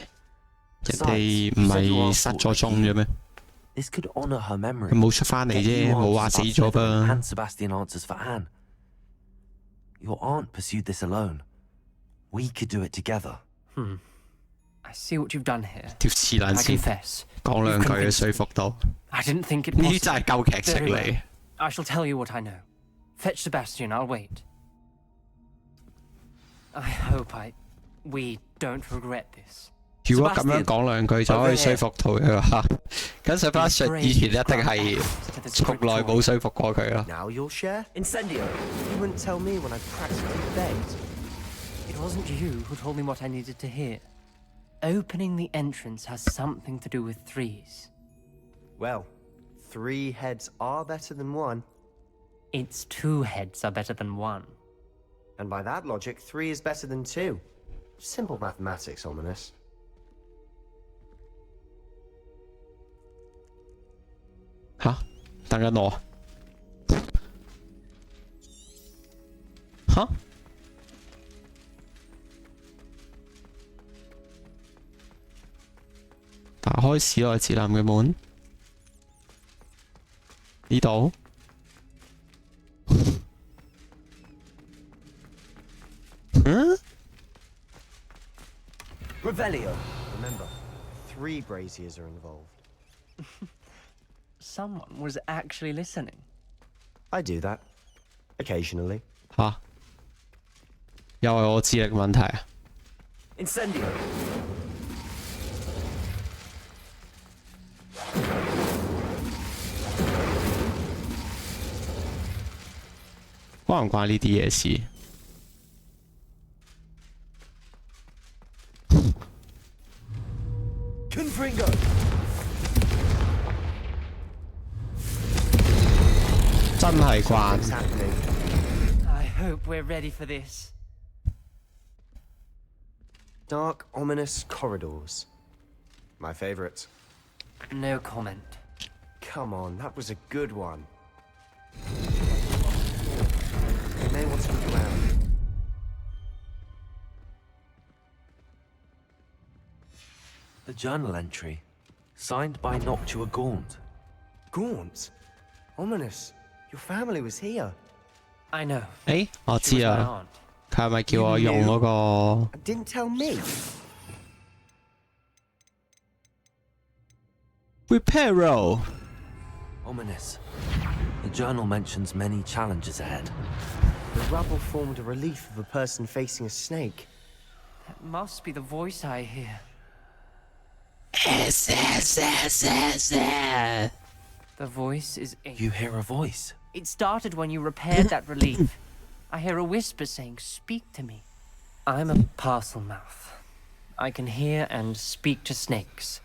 人哋唔係失咗蹤啫咩？ This could honor her memory. 佢冇出翻嚟啫，冇話死咗噃。 And Sebastian answers for Anne. Your aunt pursued this alone. We could do it together. I see what you've done here. 條黐撚 I 線， confess. 講兩句嘅說服到。 I didn't think it 呢 possible. 啲真係鳩劇情 Very 嚟 well.。I shall tell you what I know. Fetch Sebastian, I'll wait. I hope we don't regret this. 如果咁樣講兩句就可以說服到佢話，咁 Sebastian 以前一定係從來冇說服過佢咯。 Now you'll share? Incendio! You wouldn't tell me when I practically begged. It wasn't you who told me what I needed to hear. Opening the entrance has something to do with threes. Well, 3 heads are better than 1. It's 2 heads are better than 1. And by that logic, 3 is better than 2. Simple mathematics, Ominous. 吓，等緊我。吓？打開史內指南嘅門。呢度。Remember, 3 braziers are involved. Someone was actually listening. I do that. Occasionally. 吓，又係我智力問題啊！ Incendio! 關唔關呢啲嘢事？Confringo! 真係關。 I hope we're ready for this. Dark, ominous corridors. My favorite. No comment. Come on, that was a good one. You may want to look around. The journal entry, signed by Noctua Gaunt. Gaunt? Ominous. Your family was here. I know. 誒，我知啊，佢係咪叫我用嗰個 Didn't tell me. Reparo? Ominous. The journal mentions many challenges ahead. The rubble formed a relief of a person facing a snake. That must be the voice I hear. The voice is ink. You hear a voice? It started when you repaired that relief. I hear a whisper saying, "Speak to me." I'm a parcel mouth. I can hear and speak to snakes.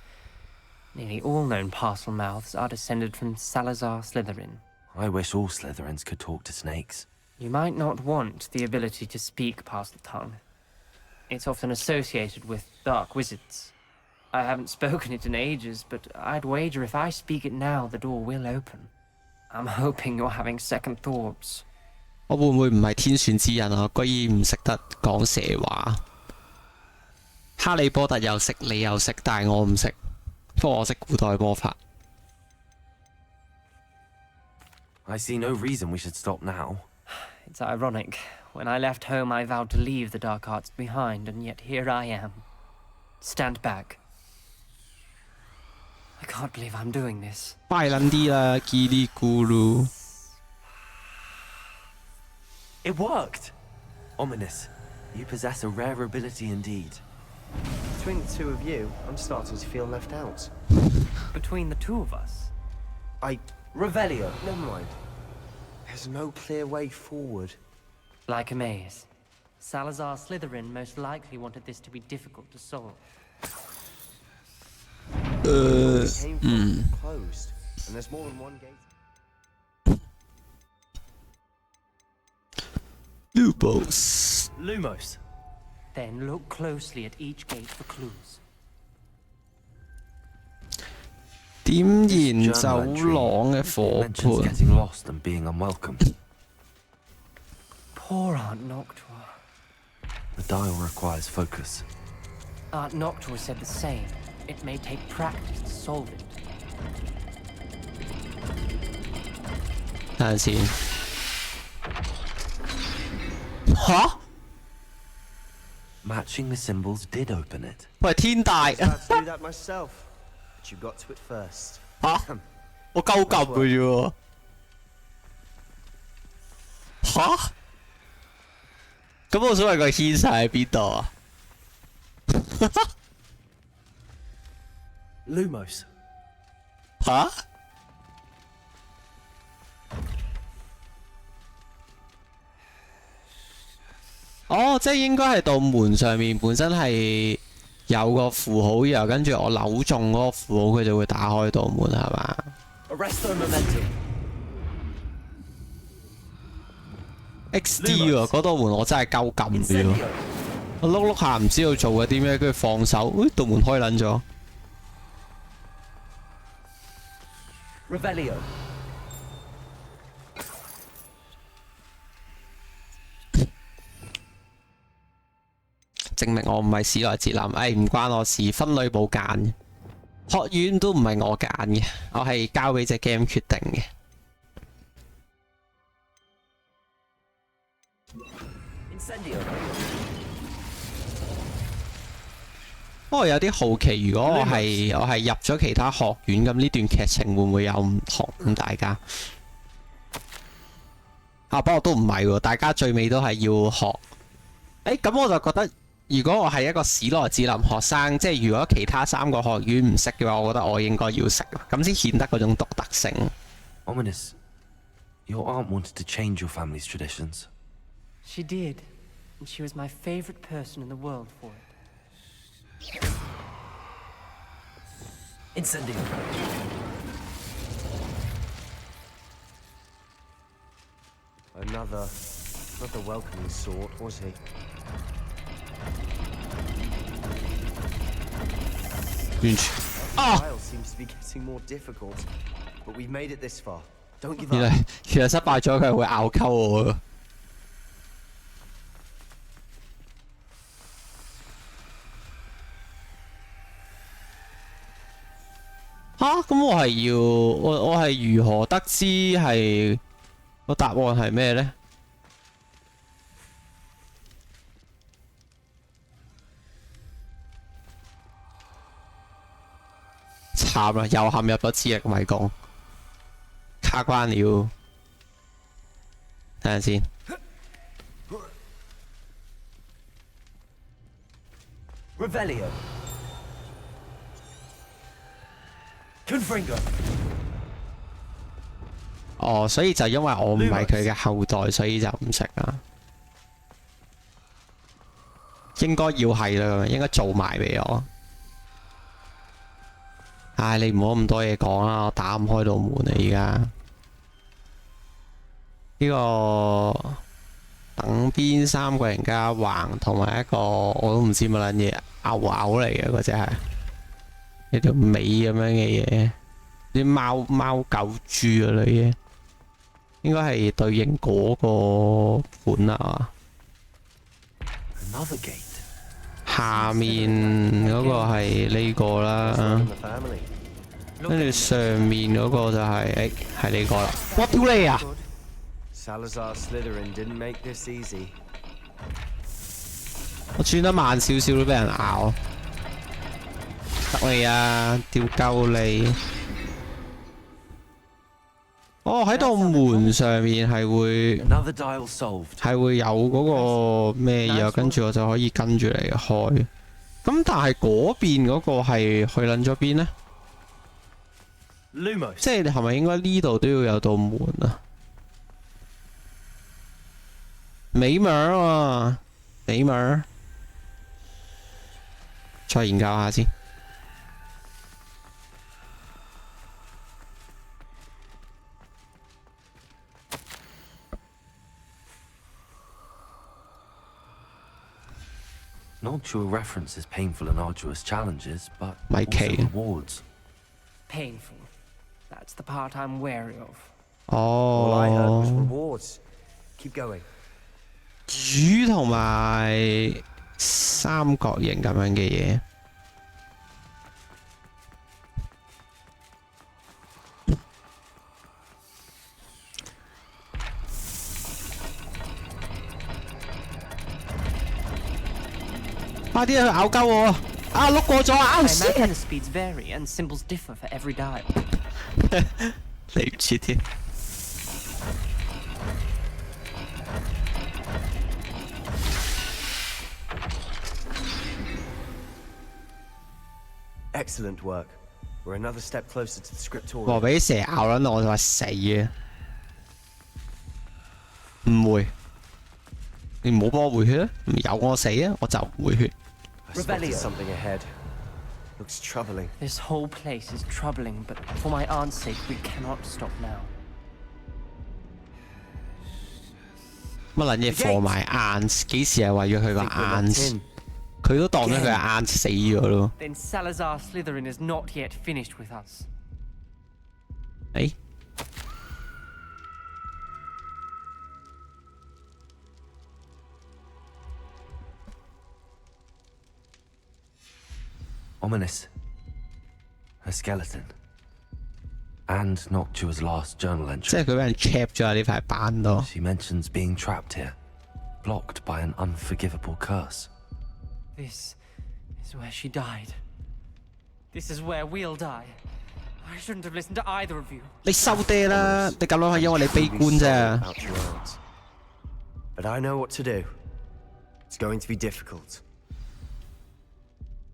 Nearly all known parcel mouths are descended from Salazar Slytherin. I wish all Slytherins could talk to snakes. You might not want the ability to speak parcel tongue. It's often associated with dark wizards. I haven't spoken it in ages, but I'd wager if I speak it now, the door will open. I'm hoping you're having second thoughts. 我會唔會唔係天選之人啊？居然唔識得講蛇話。哈利波特又識，你又識，但係我唔識。不過我識古代魔法。I see no reason we should stop now. It's ironic. When I left home, I vowed to leave the dark arts behind, and yet here I am. Stand back. I can't believe I'm doing this. 快撚啲啦，嘰哩咕嚕。It worked! Ominous. You possess a rare ability indeed. Between the two of you, I'm starting to feel left out. Between the two of us? Revelio. Never mind. There's no clear way forward. Like a maze. Salazar Slytherin most likely wanted this to be difficult to solve. Closed. And there's more than one gate. Lumos. Lumos. Then look closely at each gate for clues. 點燃走廊嘅火 Mentions 盤。 getting lost and being unwelcome. Poor Aunt Noctua. The dial requires focus. Aunt Noctua said the same. It may take practice to solve it. 等陣先。吓？ Matching the symbols did open it. 喂，天大！ I was about to do that myself. But you got to it first. 吓？我鳩撳嘅啫喎。吓？咁我想問個牽晒喺邊度啊？ Lumos. 吓？哦，即係應該係道門上面本身係有個符號，然後跟住我扭中嗰個符號，佢就會打開道門，係嘛 Arresto momentum. ？XD 喎，嗰道門我真係鳩撳嘅喎。我碌碌下唔知道做咗啲咩，跟住放手，道門開撚咗。 Revelio. 證明我唔係史萊哲林，唔關我事，分類冇揀嘅，學院都唔係我揀嘅，我係交俾隻 game 決定嘅。Incendio. 不過我有啲好奇，如果我係入咗其他學院，咁呢段劇情會唔會有唔同？咁大家不過都唔係喎，大家最尾都係要學。咁我就覺得，如果我係一個史萊哲林學生，即係如果其他3個學院唔識嘅話，我覺得我應該要識，咁先顯得嗰種獨特性。Ominous, your aunt wanted to change your family's traditions. She did, and she was my favorite person in the world for it. Incendio. Another, not the welcoming sort, was he? Trial seems to be getting more difficult, but we've made it this far. Don't give up. 原來失敗咗，佢會拗溝我。咁我係要我係如何得知係個答案係咩呢？慘啦，又陷入咗智力迷宮，卡關了。睇陣先。Revelio. Confringo. 所以就因為我唔係佢嘅後代，所以就唔識啊。應該要係啦，應該做埋俾我。你唔好咁多嘢講啦，我打唔開道門啊！而家呢個等邊3個人加橫，同埋一個我都唔知乜撚嘢牛嚟嘅嗰只係一條尾咁樣嘅嘢，啲貓狗豬嗰類嘢，應該係對應嗰個盤啊。下面嗰個係呢個啦，跟住上面嗰個就係呢個啦。我屌你啊！ Salazar Slytherin didn't make this easy. 我轉得慢少少都俾人咬，得你啊！屌鳩你！喺度門上面係會有嗰個咩嘢，跟住我就可以跟住嚟開。咁但係嗰邊嗰個係去撚咗邊呢？即係係咪應該呢度都要有道門啊？尾門啊，尾門，再研究下先。Noctua references painful and arduous challenges, but also rewards. Painful. That's the part I'm wary of. All I heard was rewards. Keep going. 主同埋三角形咁樣嘅嘢。啲人咬鳩我碌過咗啊！ My mana speeds vary and symbols differ for every dial. 嚟唔切添。Excellent work. We're another step closer to the scriptorium. 我俾蛇咬撚我就話死嘅，唔會。你唔好幫我回血啊！由我死啊，我就唔回血。I spotted something ahead. Looks troubling. This whole place is troubling, but for my aunt's sake, we cannot stop now. 乜撚嘢 for my aunt？ 幾時係為咗佢個 aunt？ 佢都當咗佢係 aunt 死咗咯。Then Salazar Slytherin is not yet finished with us. Ominous. A skeleton. And Noctua's last journal entry. 即係佢俾人 trap 咗喺呢塊板度。 She mentions being trapped here, blocked by an unforgivable curse. This is where she died. This is where we'll die. I shouldn't have listened to either of you. 你收爹啦！你咁樣係因為你悲觀啫。But I know what to do. It's going to be difficult.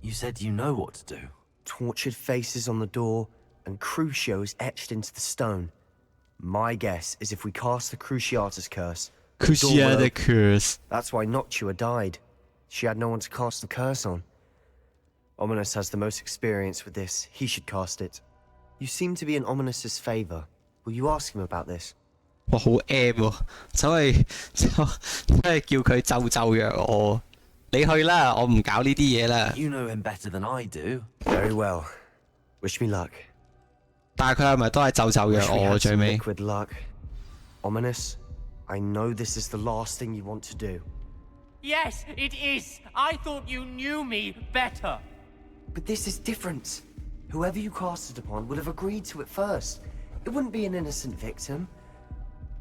You said you know what to do. Tortured faces on the door and Crucios etched into the stone. My guess is if we cast the Cruciatus curse. Cruciatus curse. That's why Noctua died. She had no one to cast the curse on. Ominous has the most experience with this. He should cast it. You seem to be in Ominous's favor. Will you ask him about this? 哇，好 M 喎，真係叫佢咒藥我。你去啦，我唔搞呢啲嘢啦。You know him better than I do. Very well. Wish me luck. 但係佢係咪都係咒藥我最尾 ？Liquid luck. Ominous, I know this is the last thing you want to do. Yes, it is. I thought you knew me better. But this is different. Whoever you cast it upon would have agreed to it first. It wouldn't be an innocent victim.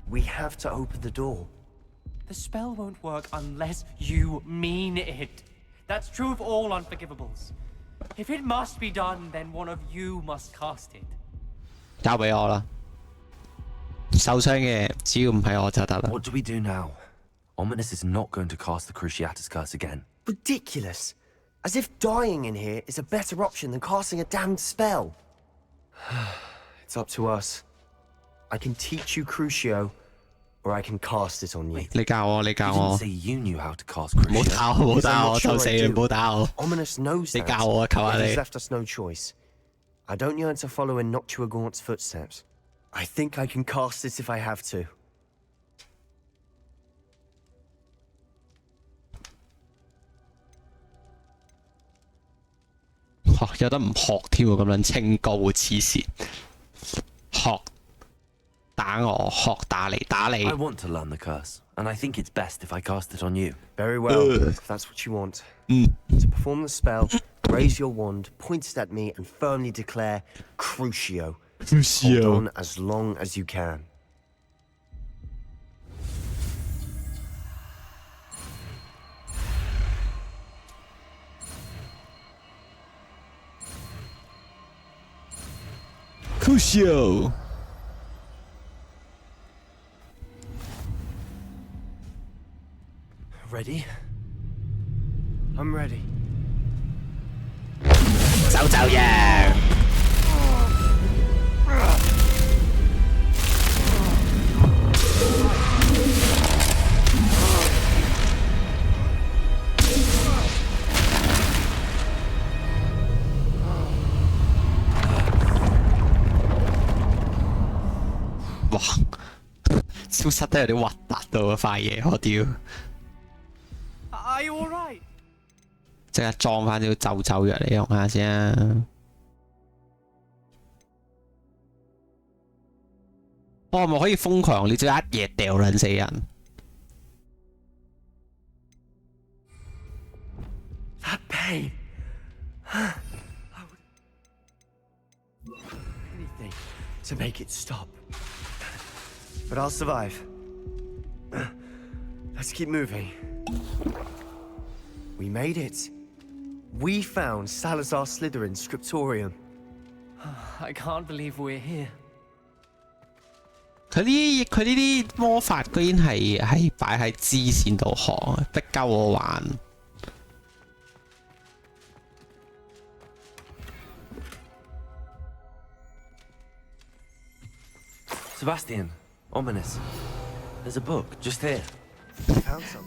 We have to open the door. The spell won't work unless you mean it. That's true of all unforgivables. If it must be done, then one of you must cast it. 交俾我啦。受傷嘅只要唔係我就得啦。What do we do now? Ominous is not going to cast the Cruciatus curse again. Ridiculous. As if dying in here is a better option than casting a damned spell. It's up to us. I can teach you Crucio, or I can cast it on you. 你教我，你教 You 我。 didn't say you knew how to cast Crucio. 唔好打我，唔好打我，就死唔好打我。 Ominous knows 你 that. 教我啊，求下 It has 你。 left us no choice. I don't yearn to follow in Noctua Gaunt's footsteps. I think I can cast it if I have to. 有得唔學添喎，咁撚清高黐線。學打我，學打你，打你。 I want to learn the curse, and I think it's best if I cast it on you. Very well, if that's what you want. To perform the spell, raise your wand, point it at me, and firmly declare Crucio. Hold on as long as you can. Crucio. Ready? I'm ready. 咒藥。哇！消失得有啲核突到啊！塊嘢我屌， Are you all right? 即刻裝翻啲咒藥嚟用下先啊！我係咪可以瘋狂？你只一嘢掉撚死人？ That pain. Anything to make it stop. But I'll survive. Let's keep moving. We made it. We found Salazar Slytherin's scriptorium. I can't believe we're here. 佢呢啲魔法居然係擺喺支線度學，逼鳩我玩。 Sebastian, Ominous. There's a book just here. Found some.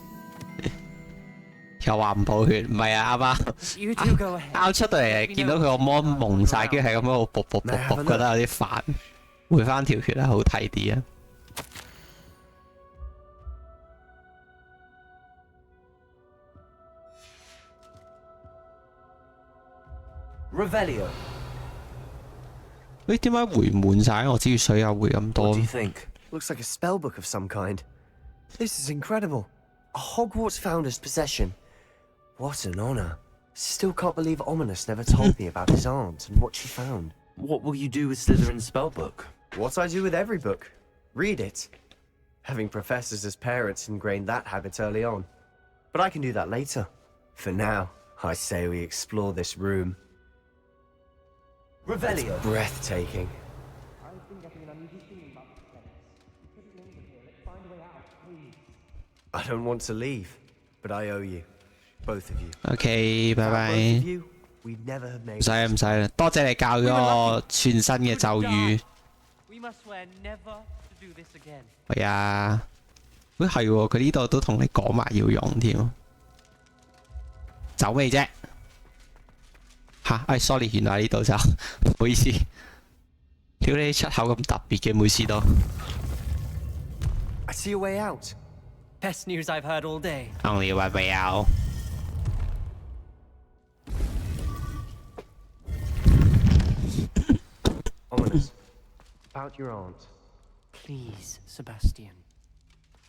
又話唔補血，唔係啊，You two go ahead. 啱出到嚟見到佢個魔蒙晒，跟住係咁喺度卜卜卜卜，覺得有啲煩，回翻條血啦，好睇啲啊！ Revelio. 誒點解回滿晒？我知水又回咁多。 What do you think? Looks like a spell book of some kind. This is incredible. A Hogwarts founder's possession. What an honor. Still can't believe Ominous never told me about his aunt and what she found. What will you do with Slytherin's spellbook? What I do with every book. Read it. Having professors as parents ingrained that habit early on. But I can do that later. For now, I say we explore this room. Revelio. It's breathtaking. I don't want to leave, but I owe you, both of you. OK， 拜 Without 拜。 both of you, we'd never have 唔 made 使 it. 唔使啦，多謝你教咗我全新嘅咒語。 We must swear never to do this again. 係啊，喂係喎，佢呢度都同你講埋要用添。走未啫？吓，哎 ，sorry， 原來呢度就唔好意思。屌你出口咁特別嘅，每次都。I see a way out. Best news I've heard all day. Only one way out. Ominous. About your aunt. Please, Sebastian.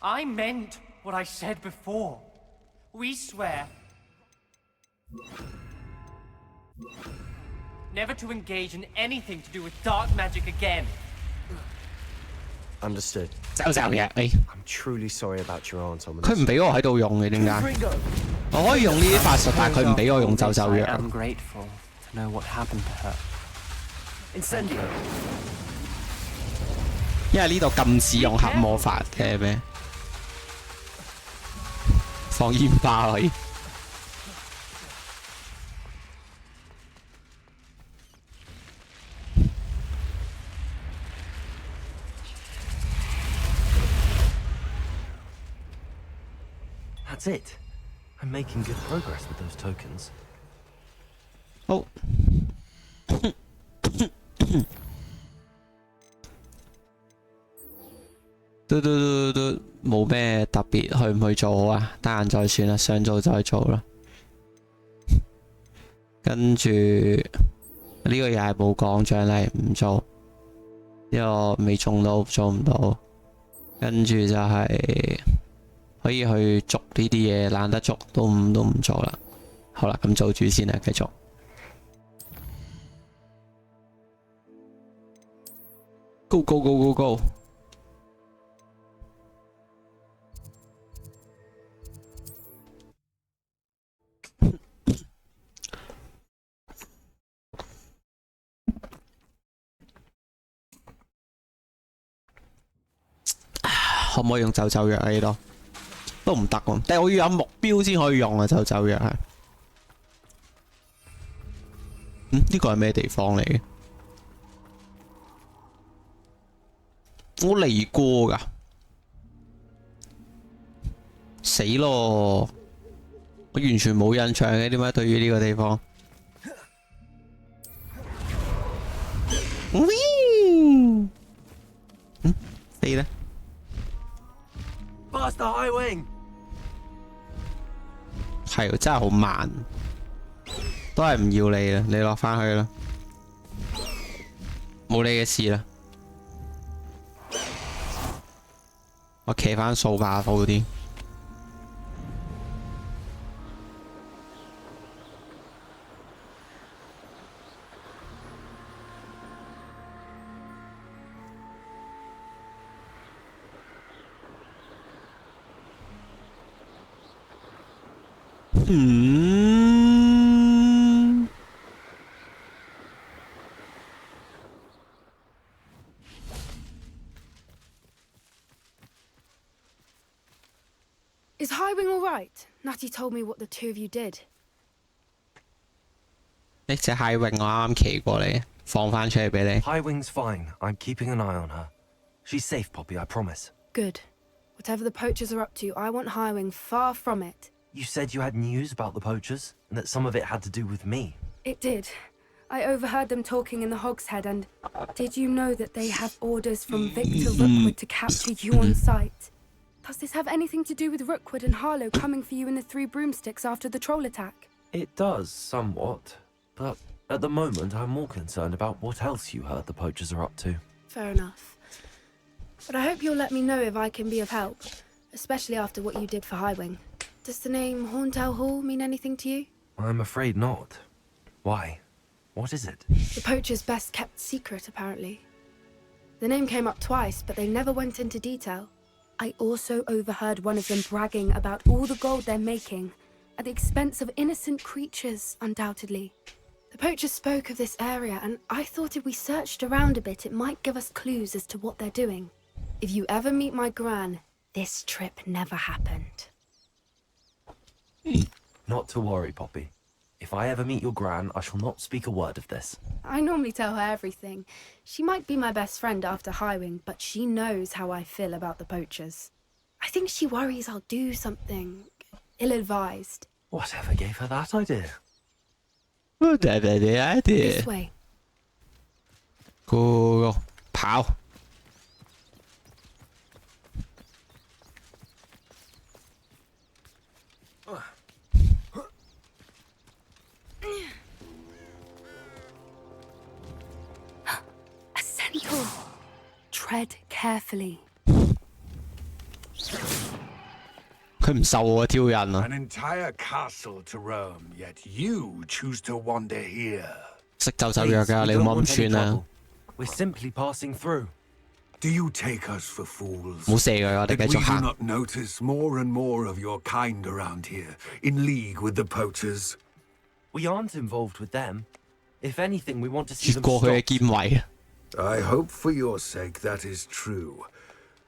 I meant what I said before. We swear never to engage in anything to do with dark magic again. Understood. 走嘅，哎。 I'm truly sorry about your aunt, Ominous. 佢唔俾我喺度用嘅，點解？我可以用呢啲法術，但係佢唔俾我用咒藥。 I'm grateful to know what happened to her. Incendio. 因為呢度禁止用黑魔法嘅咩？放煙花可以。That's it. I'm making good progress with those tokens. 好。都冇咩特別，去唔去做好啊？得閒再算啦，想做再做啦。跟住呢個又係冇講獎勵唔做，呢個未中到做唔到。跟住就係可以去捉呢啲嘢，懶得捉都唔做啦。好啦，咁做住先啦，繼續。Go go go go go！ 可唔可以用咒藥啊？呢度都唔得喎，但係我要有目標先可以用啊！咒藥係。呢個係咩地方嚟嘅？我嚟過㗎，死咯！我完全冇印象嘅，點解對於呢個地方？死咧！ Faster, High Wing! 係真係好慢，都係唔要你啦，你落翻去啦，冇你嘅事啦。我企翻掃把好啲。Is Highwing all right? Natty told me what the two of you did. 呢隻蟹泳我啱啱騎過嚟，放翻出嚟俾你。High Wing's fine. I'm keeping an eye on her. She's safe, Poppy, I promise. Good. Whatever the poachers are up to, I want Highwing far from it. You said you had news about the poachers, and that some of it had to do with me. It did. I overheard them talking in the Hogshead, and did you know that they have orders from Victor Rookwood to capture you on sight? Does this have anything to do with Rookwood and Harlow coming for you in the Three Broomsticks after the troll attack? It does, somewhat. But at the moment, I'm more concerned about what else you heard the poachers are up to. Fair enough. But I hope you'll let me know if I can be of help, especially after what you did for Highwing. Does the name Horntail Hall mean anything to you? I'm afraid not. Why? What is it? The poacher's best kept secret, apparently. The name came up twice, but they never went into detail. I also overheard one of them bragging about all the gold they're making, at the expense of innocent creatures, undoubtedly. The poachers spoke of this area, and I thought if we searched around a bit, it might give us clues as to what they're doing. If you ever meet my gran, this trip never happened. Not to worry, Poppy. If I ever meet your gran, I shall not speak a word of this. I normally tell her everything. She might be my best friend after Highwing, but she knows how I feel about the poachers. I think she worries I'll do something ill-advised. Whatever gave her that idea? Whatever the idea. This way. Go 跑。A centaur. Tread carefully. 佢唔受我挑釁啊！ An entire castle to roam, yet you choose to wander here. 識走走藥㗎，你唔好咁串啊！ We're simply passing through. Do you take us for fools? 唔好射佢，我哋 That 繼 we 續 do 行。 not notice more and more of your kind around here, in league with the poachers. We aren't involved with them. If anything, we want to see 越 them 過佢嘅 stop. 劍位。 I hope for your sake that is true.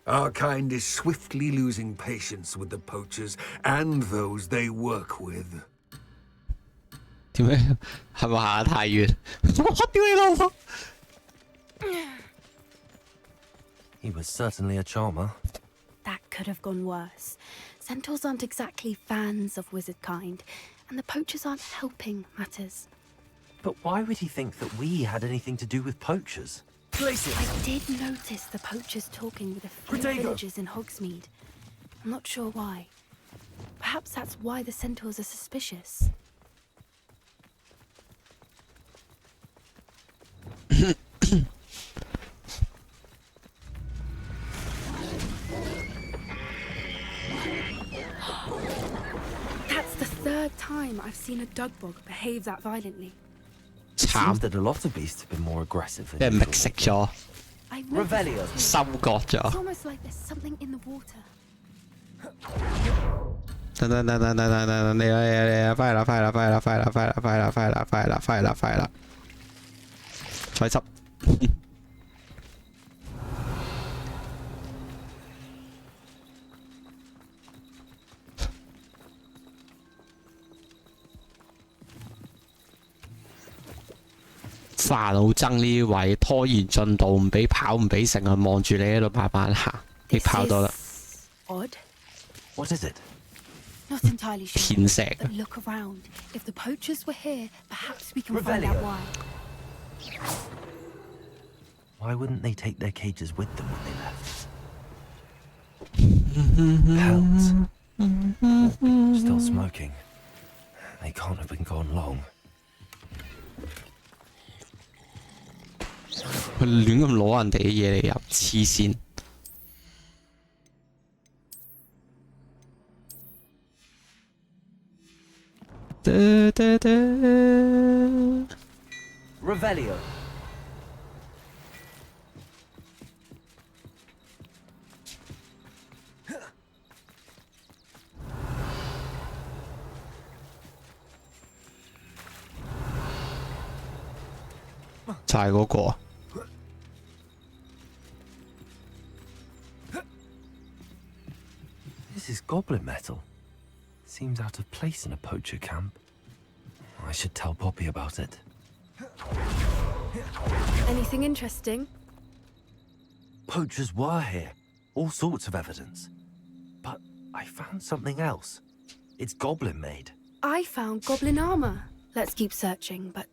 Our kind is swiftly losing patience with the poachers and those they work with. 點解係咪行得太遠？我屌你老母！ He was certainly a charmer. That could have gone worse. Centaurs aren't exactly fans of wizard kind, and the poachers aren't helping matters. But why would he think that we had anything to do with poachers? I did notice the poachers talking with a few Protego. villagers in Hogsmeade. I'm not sure why. Perhaps that's why the centaurs are suspicious. That's the third time I've seen a dugbog behave that violently. Seems that a lot of beasts have been more aggressive. 俾人覓食咗， I've noticed Revelio. 收割咗 It's。almost like there's something in the water. 等等等等等等等，嚟啦嚟啦，快啦快啦快啦快啦快啦快啦快啦快啦快啦快啦，快執！煩，好憎呢啲位，拖延進度，唔俾跑，唔俾成啊，望住你喺度慢慢行，你跑到啦。 Odd. What is it? Not entirely sure. 片石。 But look around. If the poachers were here, perhaps we can find out why. Why wouldn't they take their cages with them when they left? Pelts. Still smoking. They can't have been gone long. 佢亂咁攞人哋啲嘢嚟入，黐線。Revelio. 就係嗰個啊！ This is goblin metal. Seems out of place in a poacher camp. I should tell Poppy about it. Anything interesting? Poachers were here. All sorts of evidence. But I found something else. It's goblin made. I found goblin armor. Let's keep searching, but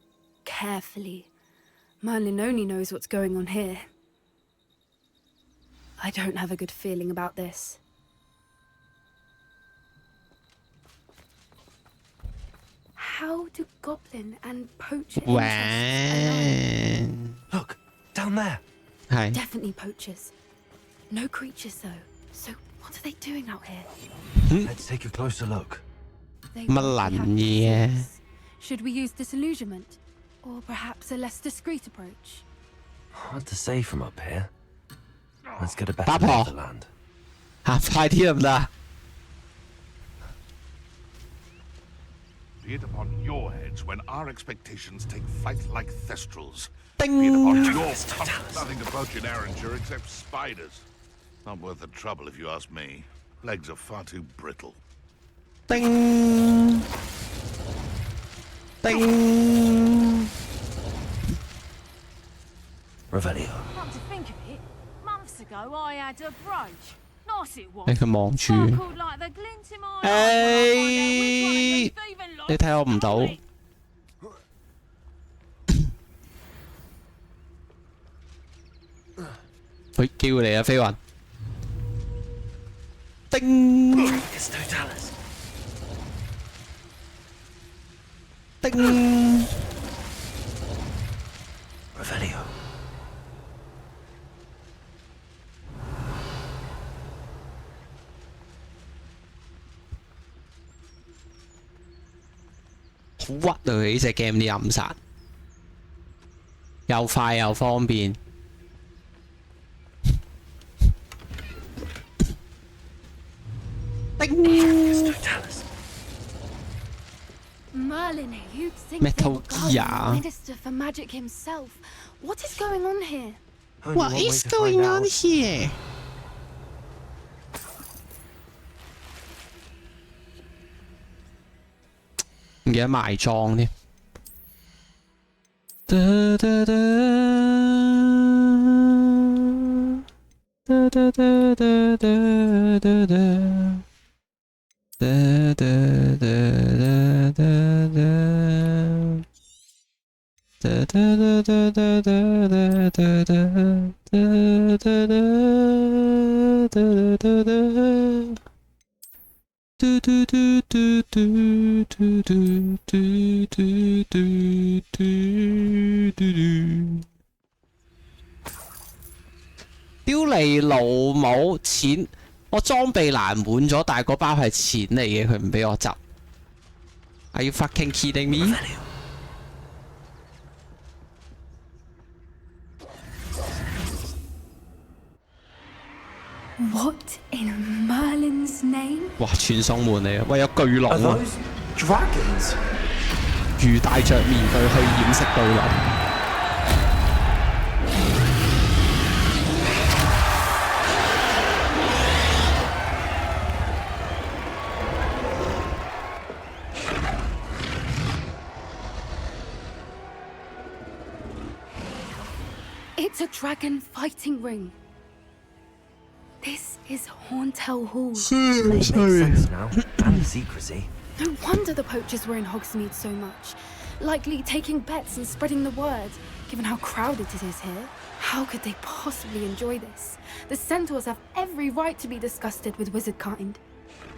carefully. Merlin only knows what's going on here. I don't have a good feeling about this. How do goblin and poacher interests align? Look, down there. 係 Definitely poachers. No creatures though. So what are they doing out here? Let's take a closer look. They 乜 won't be 撚 happy 嘢 to see us. Should we use disillusionment? Or perhaps a less discreet approach? Hard to say from up here. Let's get a better Papa. lay of the land. 行快啲得唔得？ Be it upon your heads when our expectations take flight like thestrals. Be it upon your comfort, nothing to poach in Arranger except spiders. Not worth the trouble if you ask me. Legs are far too brittle. Ding! Ding! Revelio. Come to think of it, months ago I had a brooch. Nice it was. 俾佢望住。 Sparkled like the glint in my eye. 你睇我唔到。佢機會嚟啊，飛雲！叮！叮！ Revelio. 好屈啊！佢呢隻 game 啲暗殺，又快又方便。叮！ Merlin, you'd think Metal they were guarding Gear. the Minister for Magic himself. What is going on here? What is going on here? 唔記得埋葬添。屌你老母！錢我裝備欄滿咗，但係嗰包係錢嚟嘅，佢唔俾我執。Are you fucking kidding me？ What in Merlin's name? 哇！傳送門嚟啊！喂，有巨龍啊！ Dragons? 魚戴着面具去掩飾巨龍。It's a dragon fighting ring. This is Hauntel Hall. Makes sense now. And secrecy. No wonder the poachers were in Hogsmeade so much. Likely taking bets and spreading the word, given how crowded it is here. How could they possibly enjoy this? The centaurs have every right to be disgusted with wizard kind.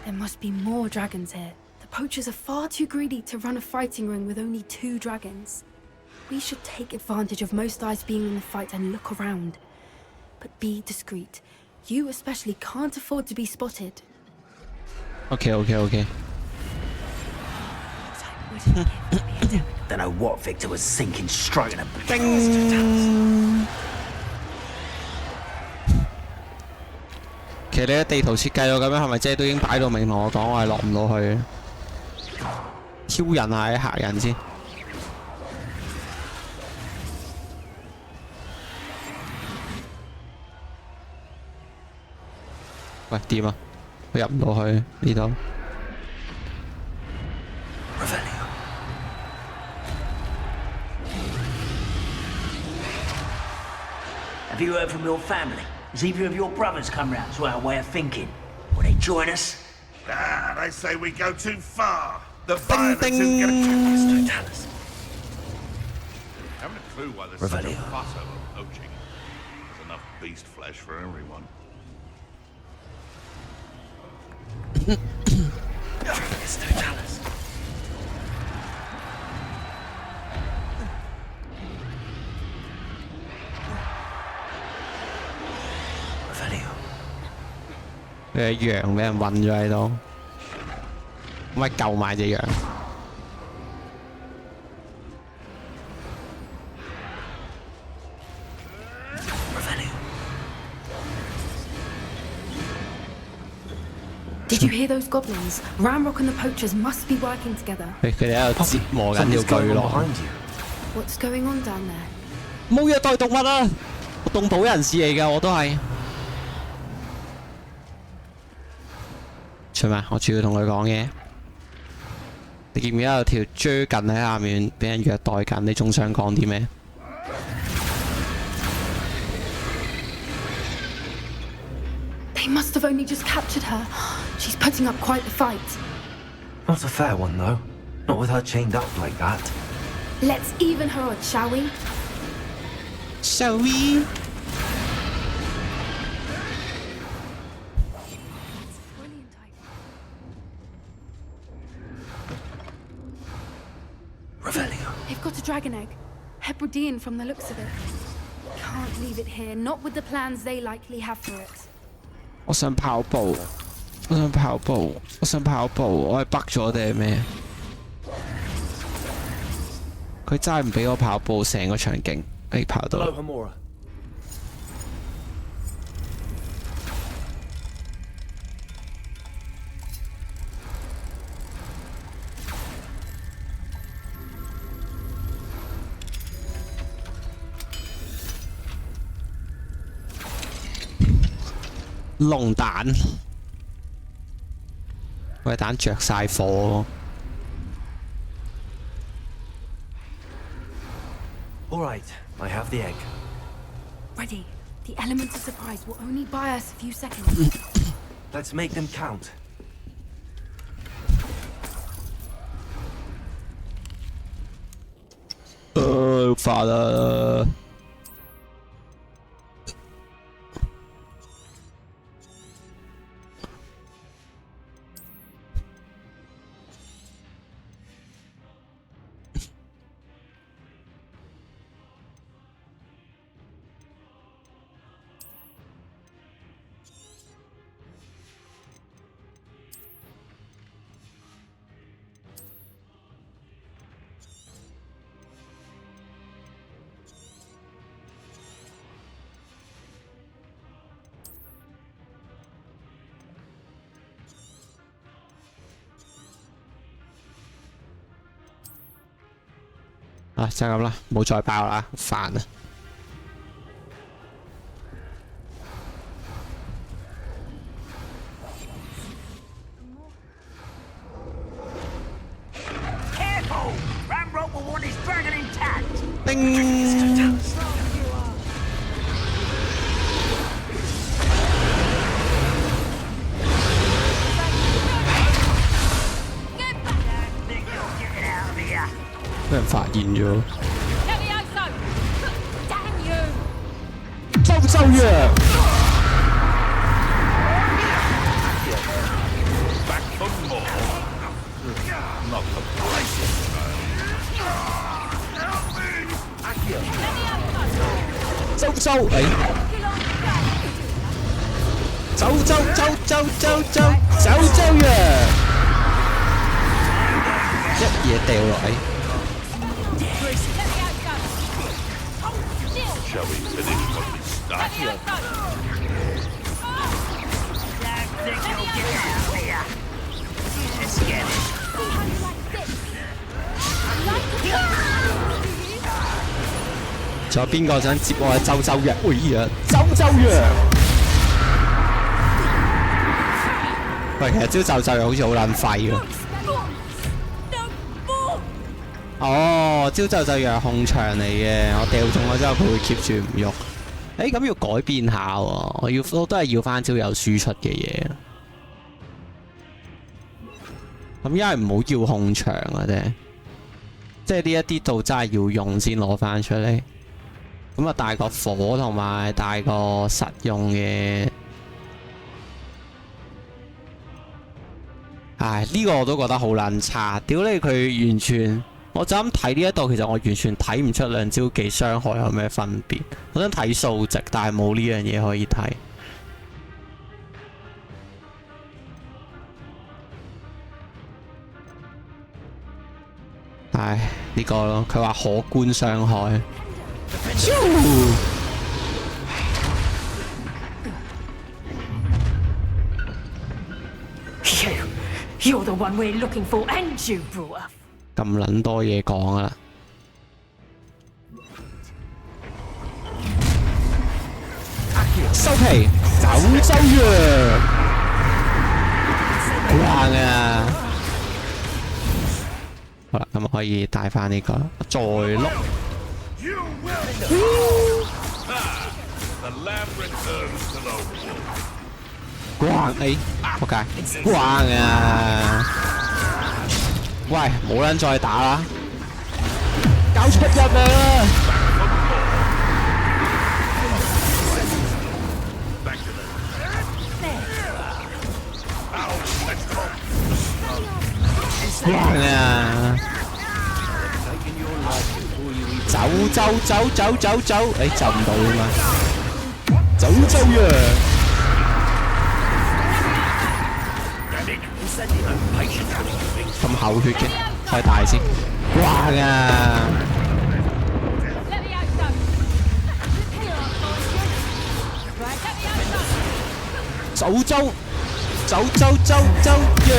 There must be more dragons here. The poachers are far too greedy to run a fighting ring with only 2 dragons. We should take advantage of most eyes being in the fight and look around. But be discreet. You especially can't afford to be spotted. OK. Don't know what Victor was thinking, stroking a Ding! 其實你嘅地圖設計到咁樣，係咪即係都已經擺到明同我講，我係落唔到去？挑人下嚇人先。喂，掂啊！我入唔到去呢度。Have you heard from your family? Has either of your brothers come round to our way of thinking? Will they join us? Ah, they say we go too far. The violence is gonna tell us. Haven't a clue why there's such a fuss over poaching. There's enough beast flesh for everyone. It's to tell us. Revelio. 佢嘅羊俾人韞咗喺度，可唔可以救埋隻羊？ Did Did you hear those goblins? Ramrock and the poachers must be working together. 佢哋喺度折磨緊條巨狼。What's going on down there? 冇虐待動物啊！我動保人士嚟㗎，我都係。做咩？我仲要同佢講嘢。你見唔見有條追緊喺下面俾人虐待緊？你仲想講啲咩？ They must have only just captured her. She's putting up quite the fight. Not a fair one, though. Not with her chained up like that. Let's even her odds, shall we? Shall we? Revelio. They've got a dragon egg. Hebridean from the looks of it. Can't leave it here, not with the plans they likely have for it. 我想跑步，我想跑步，我想跑步，我係北咗定係咩？佢真係唔俾我跑步，成個場景，跑到。龍蛋，喂蛋着晒火。All right, I have the egg. Ready. The element of surprise will only buy us a few seconds. Let's make them count. Oh, father.啊，就係咁啦，冇再爆啦，煩啊！叮！俾人發現咗。周周藥。周周，哎，周周藥，一嘢掉落嚟。Shall we finish what we started? Don't think you'll get out of here. Let's get it. 仲有邊個想接我嘅周周藥？哎呀，周周藥！喂，其實招周周藥好似好撚廢喎。哦，招周周藥係控場嚟嘅，我掉中咗之後佢會 keep 住唔喐。誒，咁要改變下喎，我都係要翻招有輸出嘅嘢。咁一係唔好要控場啊，即係呢一啲度真係要用先攞翻出嚟。咁啊，帶個火同埋帶個實用嘅。唉，呢個我都覺得好撚差。屌你佢完全，我就咁睇呢一度，其實我完全睇唔出兩招技傷害有咩分別。我想睇數值，但係冇呢樣嘢可以睇。唉，呢個咯，佢話可觀傷害。You're the one we're looking for, and you brought up. 咁撚多嘢講啊！收皮，走周藥，好硬啊！好啦，咁可以帶翻呢個再碌。逛哎，仆街，逛啊！喂，冇撚再打啦，搞出入嚟啦！逛啊！走走走走走走，哎，就唔到啊嘛！走走呀！咁厚血嘅，開大先。哇啊！走走走走走走呀！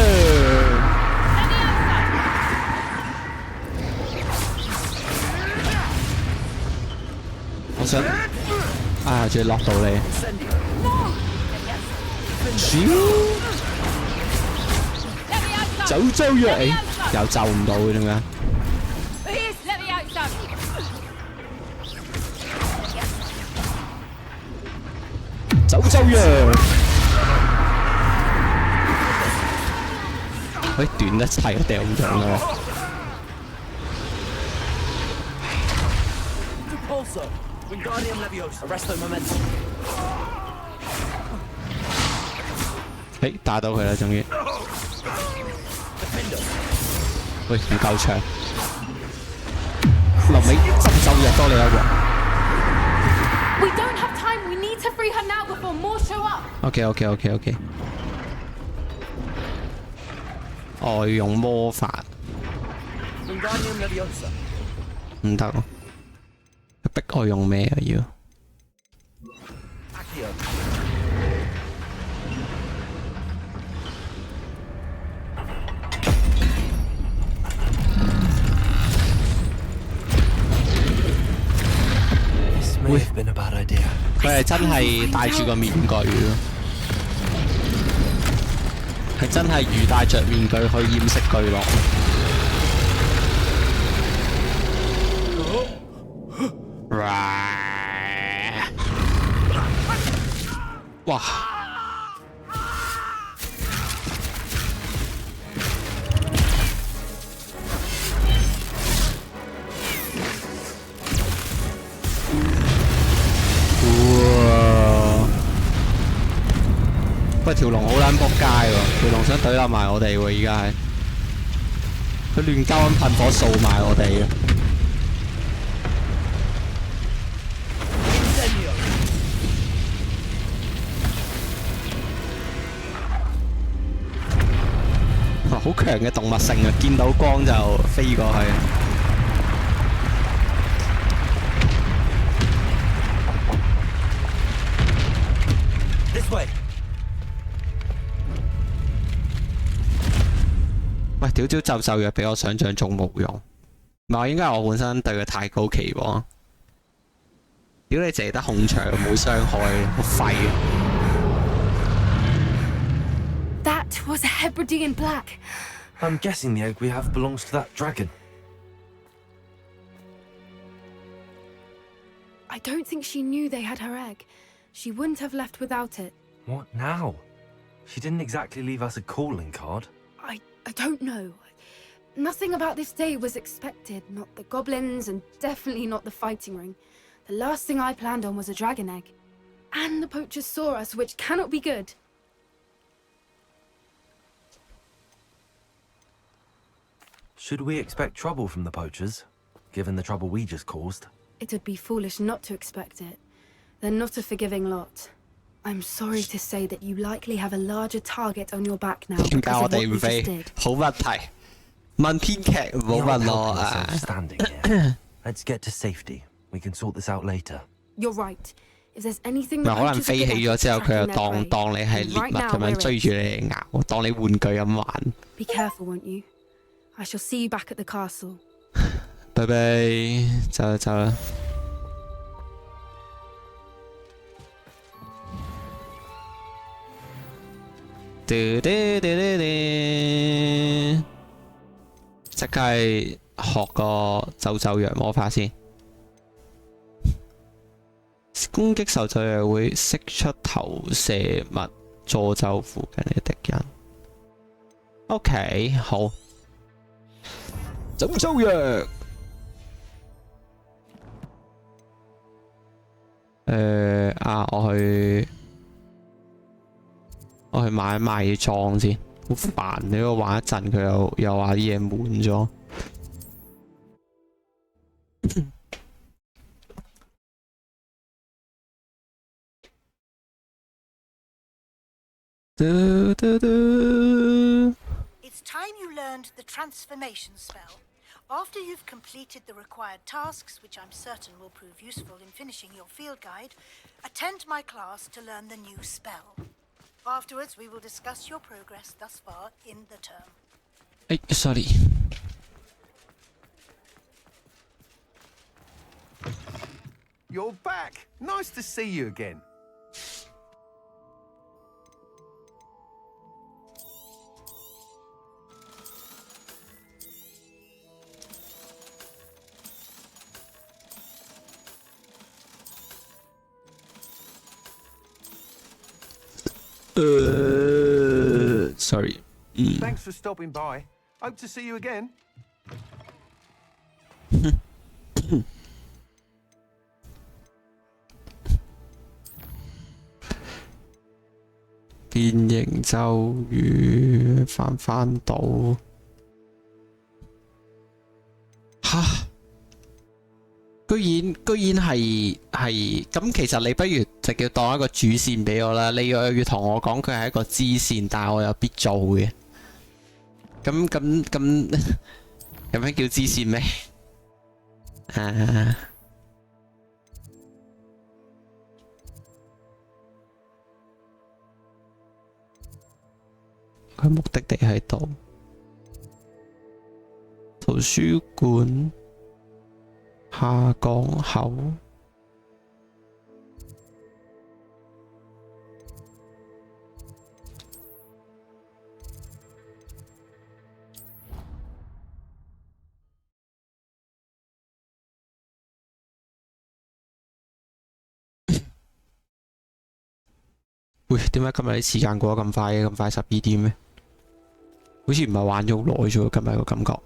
我想啊，仲要落到你。走周藥，哎，又就唔到嘅點解？走周藥，喂，短得滯，掉唔中啦。哎，打到佢啦，終於。喂，唔夠長，臨尾執走藥多你一鑊。We don't have time. We need to free her now before more show up. OK。我要用魔法，唔得咯。逼我用咩啊要？喂，佢係真係戴住個面具咯，係真係如戴着面具去掩飾巨浪。哇！喂，條龍好撚仆街喎！條龍想懟冧埋我哋喎，而家係佢亂鳩咁噴火掃埋我哋嘅。好強嘅動物性啊！見到光就飛過去。This way。喂，屌招就藥比我想象中冇用，唔係應該係我本身對佢太高期望。屌你淨係得控場冇傷害，好廢啊！That was a Hebridean black. I'm guessing the egg we have belongs to that dragon. I don't think she knew they had her egg. She wouldn't have left without it. What now? She didn't exactly leave us a calling card. I don't know. Nothing about this day was expected. Not the goblins, and definitely not the fighting ring. The last thing I planned on was a dragon egg. And the poachers saw us, which cannot be good. Should we expect trouble from the poachers, given the trouble we just caused? It would be foolish not to expect it. They're not a forgiving lot. I'm sorry to say that you likely have a larger target on your back now because of what you just did. 好問題，問編劇唔好問我啊。Standing here. Let's get to safety. We can sort this out later. You're right. If there's anything 咪 that 可能 poachers are 飛 good 起 at, 咗 it's 之後，佢又 tracking their 當 prey. 當你係 And 獵 right 物 now 咁樣 we're 追 it. 住你嚟咬，當你玩具咁玩。Be careful, won't you? I shall see you back at the castle. 拜拜，走啦走啦。嘟嘟嘟嘟嘟，即刻學個咒咒藥魔法先。攻擊受咒藥會釋出投射物，詛咒附近嘅敵人。OK， 好。咒咒藥。我去買一買嘢裝先，好煩！你嗰玩一陣，佢又話啲嘢滿咗。It's time you learned the transformation spell. After you've completed the required tasks, which I'm certain will prove useful in finishing your field guide, attend my class to learn the new spell. Afterwards, we will discuss your progress thus far in the term. Sorry. You're back. Nice to see you again. Sorry. Thanks for stopping by. Hope to see you again. 變形咒語翻到吓，居然係咁，其實你不如就叫當一個主線俾我啦。你又要同我講佢係一個支線，但係我又必做嘅。咁樣叫支線咩？啊！佢目的地喺度，圖書館下港口。喂，點解今日啲時間過得咁快嘅？咁快12點咩？好似唔係玩咗好耐啫喎，今日個感覺。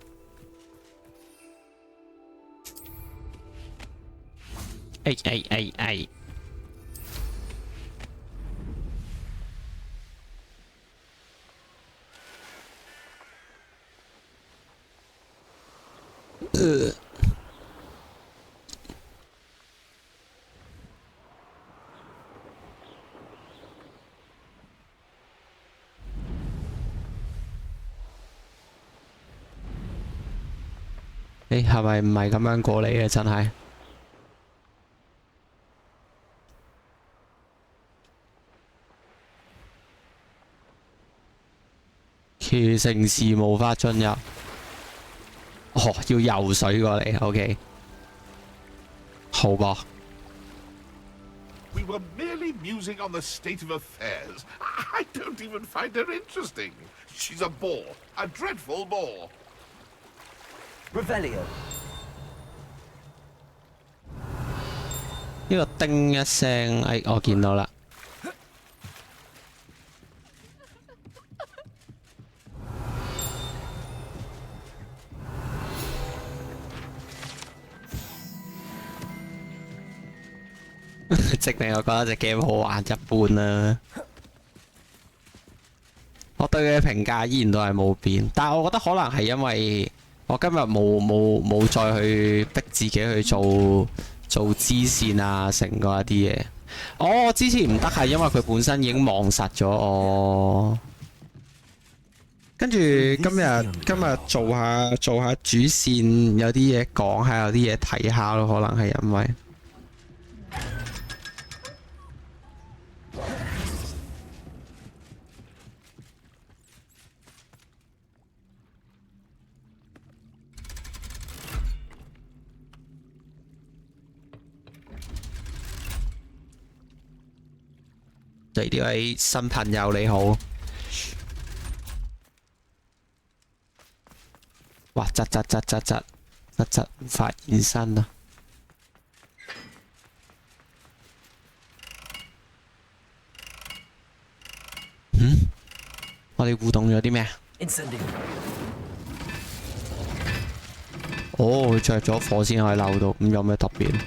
你係咪唔係咁樣過嚟嘅？真係騎乘時無法進入。哦，要游水過嚟。OK， 好吧。We were merely musing on the state of affairs. I don't even find her interesting. She's a bore, a dreadful bore. Revelio。呢個叮一聲，我見到啦。證明我覺得隻 game 好玩一般啦。我對佢嘅評價依然都係冇變，但係我覺得可能係因為我今日冇再去逼自己去做支線啊，成嗰一啲嘢。我之前唔得係因為佢本身已經望實咗我，跟住今日做下主線，有啲嘢講下，有啲嘢睇下咯，可能係因為。嚟呢位新朋友你好。哇！窒發現身啊！我哋互動咗啲咩啊？哦，佢着咗火先可以漏到，咁有咩特別？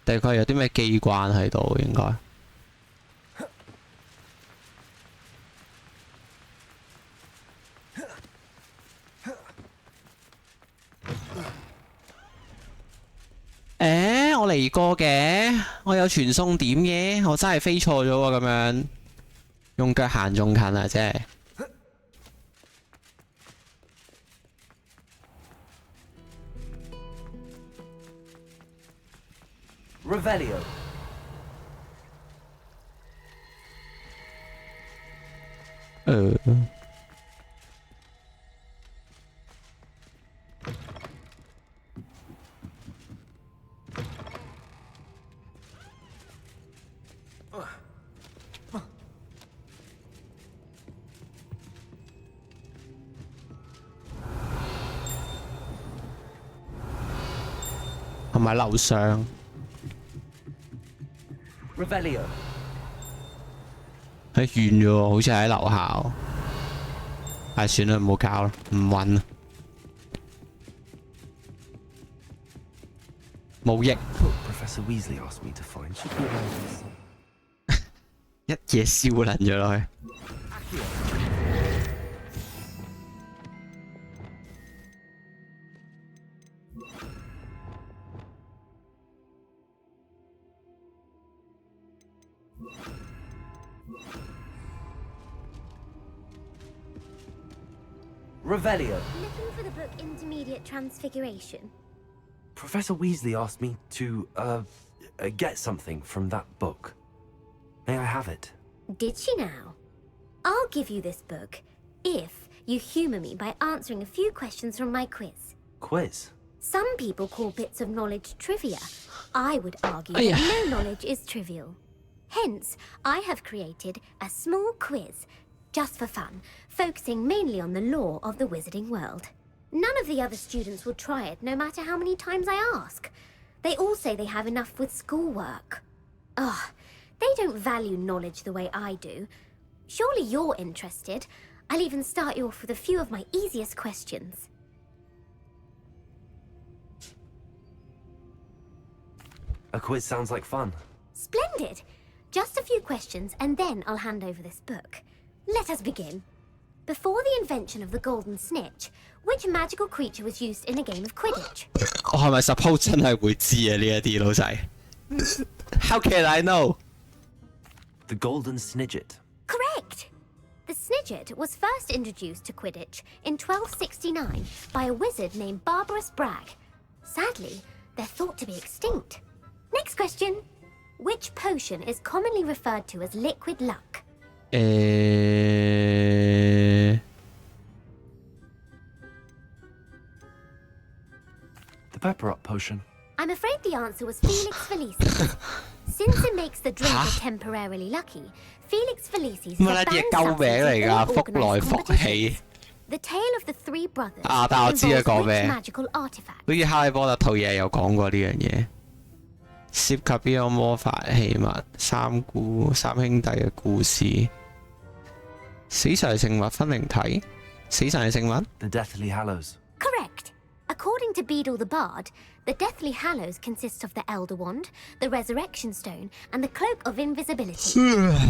定係佢有啲咩機關喺度應該？我嚟過嘅，我有傳送點嘅，我真係飛錯咗喎，咁樣用腳行仲近啊，真係。Revelio。同埋樓上。Revelio。喺遠咗喎，好似喺樓下喎。唉，算啦，唔好搞啦，唔揾啦。冇益。Professor Weasley asked me to find. 一嘢燒撚咗落去。Revelio. Looking for the book Intermediate Transfiguration. Professor Weasley asked me to, get something from that book. May I have it? Did she now? I'll give you this book if you humour me by answering a few questions from my quiz. Quiz? Some people call bits of knowledge trivia. I would argue that no knowledge is trivial. Hence, I have created a small quiz, just for fun, focusing mainly on the lore of the wizarding world. None of the other students will try it, no matter how many times I ask. They all say they have enough with schoolwork. Ugh, they don't value knowledge the way I do. Surely you're interested. I'll even start you off with a few of my easiest questions. A quiz sounds like fun. Splendid! Just a few questions, and then I'll hand over this book. Let us begin. Before the invention of the golden snitch, which magical creature was used in a game of Quidditch? 我係咪 suppose 真係會知啊？呢一啲老細。How can I know? The golden snidget. Correct! The snidget was first introduced to Quidditch in 1269 by a wizard named Barbarous Bragg. Sadly, they're thought to be extinct. Next question. Which potion is commonly referred to as liquid luck? The pepper up potion. I'm afraid the answer was Felix Felicis. Since it makes the drinker temporarily lucky, Felix Felicis乜撚嘢鳩名嚟㗎？福來福氣。The Tale of the Three Brothers 啊，但我知佢講 involves 咩。 which magical artifact? 好似哈利波特套嘢有講過呢樣嘢，涉及邊個魔法器物？三兄弟嘅故事。死神聖物分靈體，死神聖物。The Deathly Hallows. Correct. According to Beedle the Bard, the Deathly Hallows consists of the Elder Wand, the Resurrection Stone, and the Cloak of Invisibility.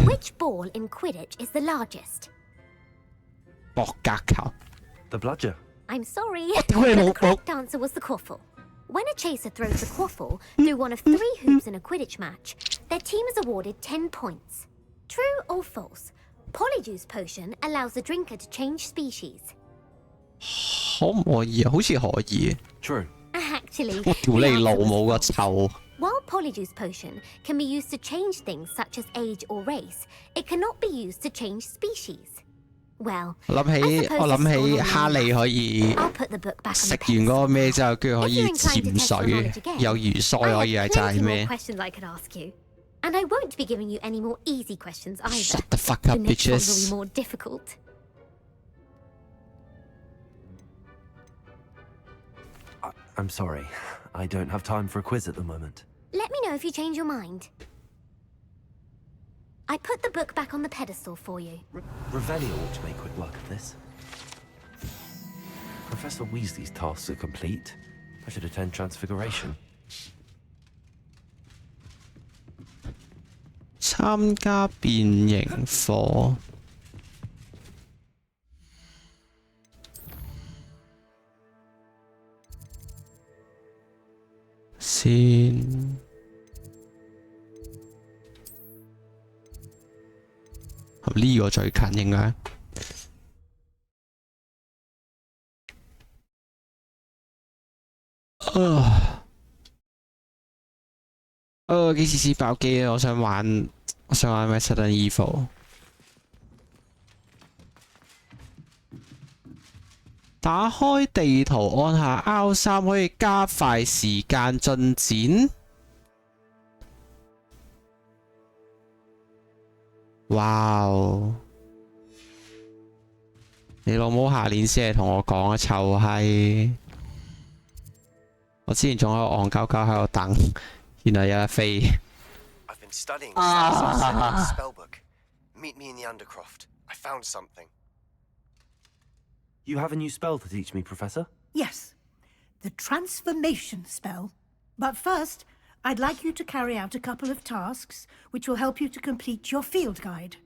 Which ball in Quidditch is the largest? 博格球。The Bludger. I'm sorry. 屌你老 The 母！ correct answer was the quaffle. When a chaser throws the quaffle through one of 3 hoops in a Quidditch match, their team is awarded 10 points. True or false? Polyjuice potion allows the drinker to change species. 可唔可以啊？好似可以。True. Actually, 我屌你老母個臭！ while Polyjuice potion can be used to change things such as age or race, it cannot be used to change species. Well, 我諗起哈利可以 I'll put the book back on 食 the 完 pedestal. 嗰個咩之後，跟住可以 If you're inclined to 潛 test your 水 knowledge again, 有魚腮 I 可以 have 係齋 plenty more 咩？ questions I could ask you. And I won't be giving you any more easy questions either. Shut the fuck up, the next bitches. ones will be more difficult. I'm sorry. I don't have time for a quiz at the moment. Let me know if you change your mind. I put the book back on the pedestal for you. Revelio ought to make quick work of this. Professor Weasley's tasks are complete. I should attend Transfiguration. 參加變形課。先。呢個最近應該。幾時先爆機啊？我想玩 Resident Evil。打開地圖，按下 R3可以加快時間進展。哇哦！你老母下年先嚟同我講啊，臭閪！我之前仲喺度戇鳩鳩喺度等，原來有得飛。I've been studying Salazar's spellbook. Meet me in the Undercroft. I found something. You have a new spell to teach me, Professor? Yes, the transformation spell. But first, I'd like you to carry out a couple of tasks which will help you to complete your field guide.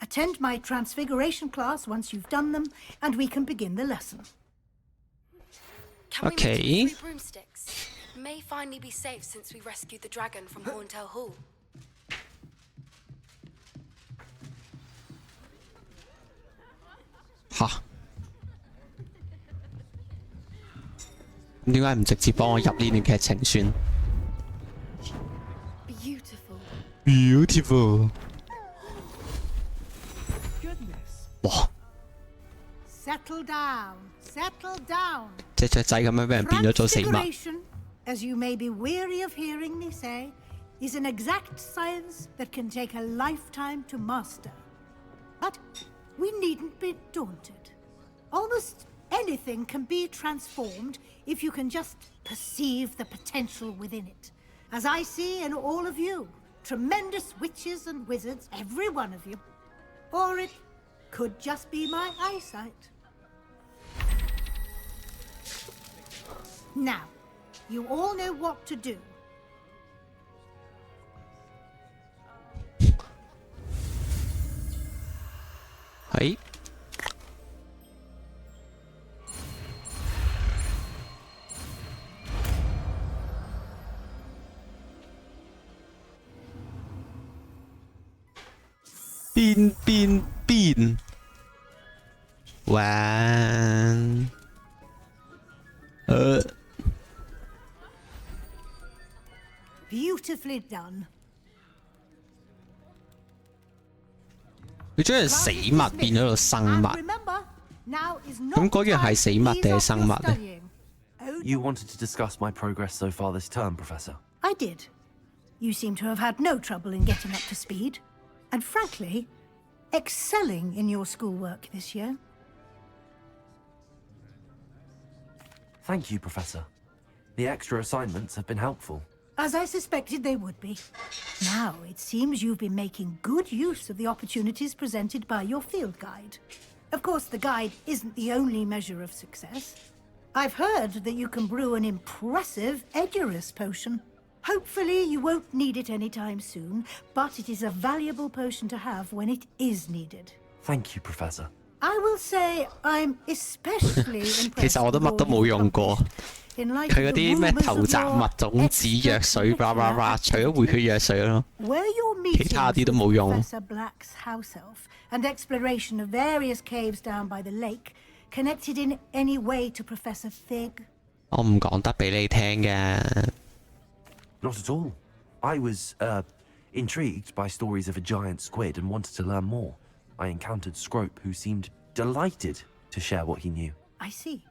Attend my transfiguration class once you've done them, and we can begin the lesson. Can Okay. we make 3 broomsticks? May finally be safe since we rescued the dragon from Horntail Hall. 吓？咁點解唔直接幫我入呢段劇情算 ？Beautiful。哇！ Settle down, settle down. 隻雀仔咁樣俾人變咗做死物。 Transfiguration, as you may be weary of hearing me say, is an exact science that can take a lifetime to master. But we needn't be daunted. Almost anything can be transformed if you can just perceive the potential within it. As I see in all of you, tremendous witches and wizards, every one of you. Or it could just be my eyesight. Now, you all know what to do. Hey. Bin. One. Beautifully done. 佢將人死物變咗做生物。 Remember, now is not 咁嗰樣係死物定係生物咧？ You wanted to discuss my progress so far this term, Professor. I did. You seem to have had no trouble in getting up to speed. And frankly, excelling in your schoolwork this year. Thank you, Professor. The extra assignments have been helpful. As I suspected they would be. Now, it seems you've been making good use of the opportunities presented by your field guide. Of course, the guide isn't the only measure of success. I've heard that you can brew an impressive Edurus potion. Hopefully, you won't need it anytime soon, but it is a valuable potion to have when it is needed. Thank you, Professor. I will say I'm especially 其 impressed 實我都乜都冇用過。 in light 佢 of 嗰 the 啲咩 rumors 頭 of 雜 your 物、種子、藥水，blah blah blah，除咗回血藥水咯， Were your 其他 meetings 啲都冇 with 用。 Professor Black's house elf and exploration of various caves down by the lake connected in any way to Professor Fig? 我唔講得俾你聽嘅。 Not at all. I was, intrigued by stories of a giant squid and wanted to learn more. I encountered Scrope, who seemed delighted to share what he knew. I see.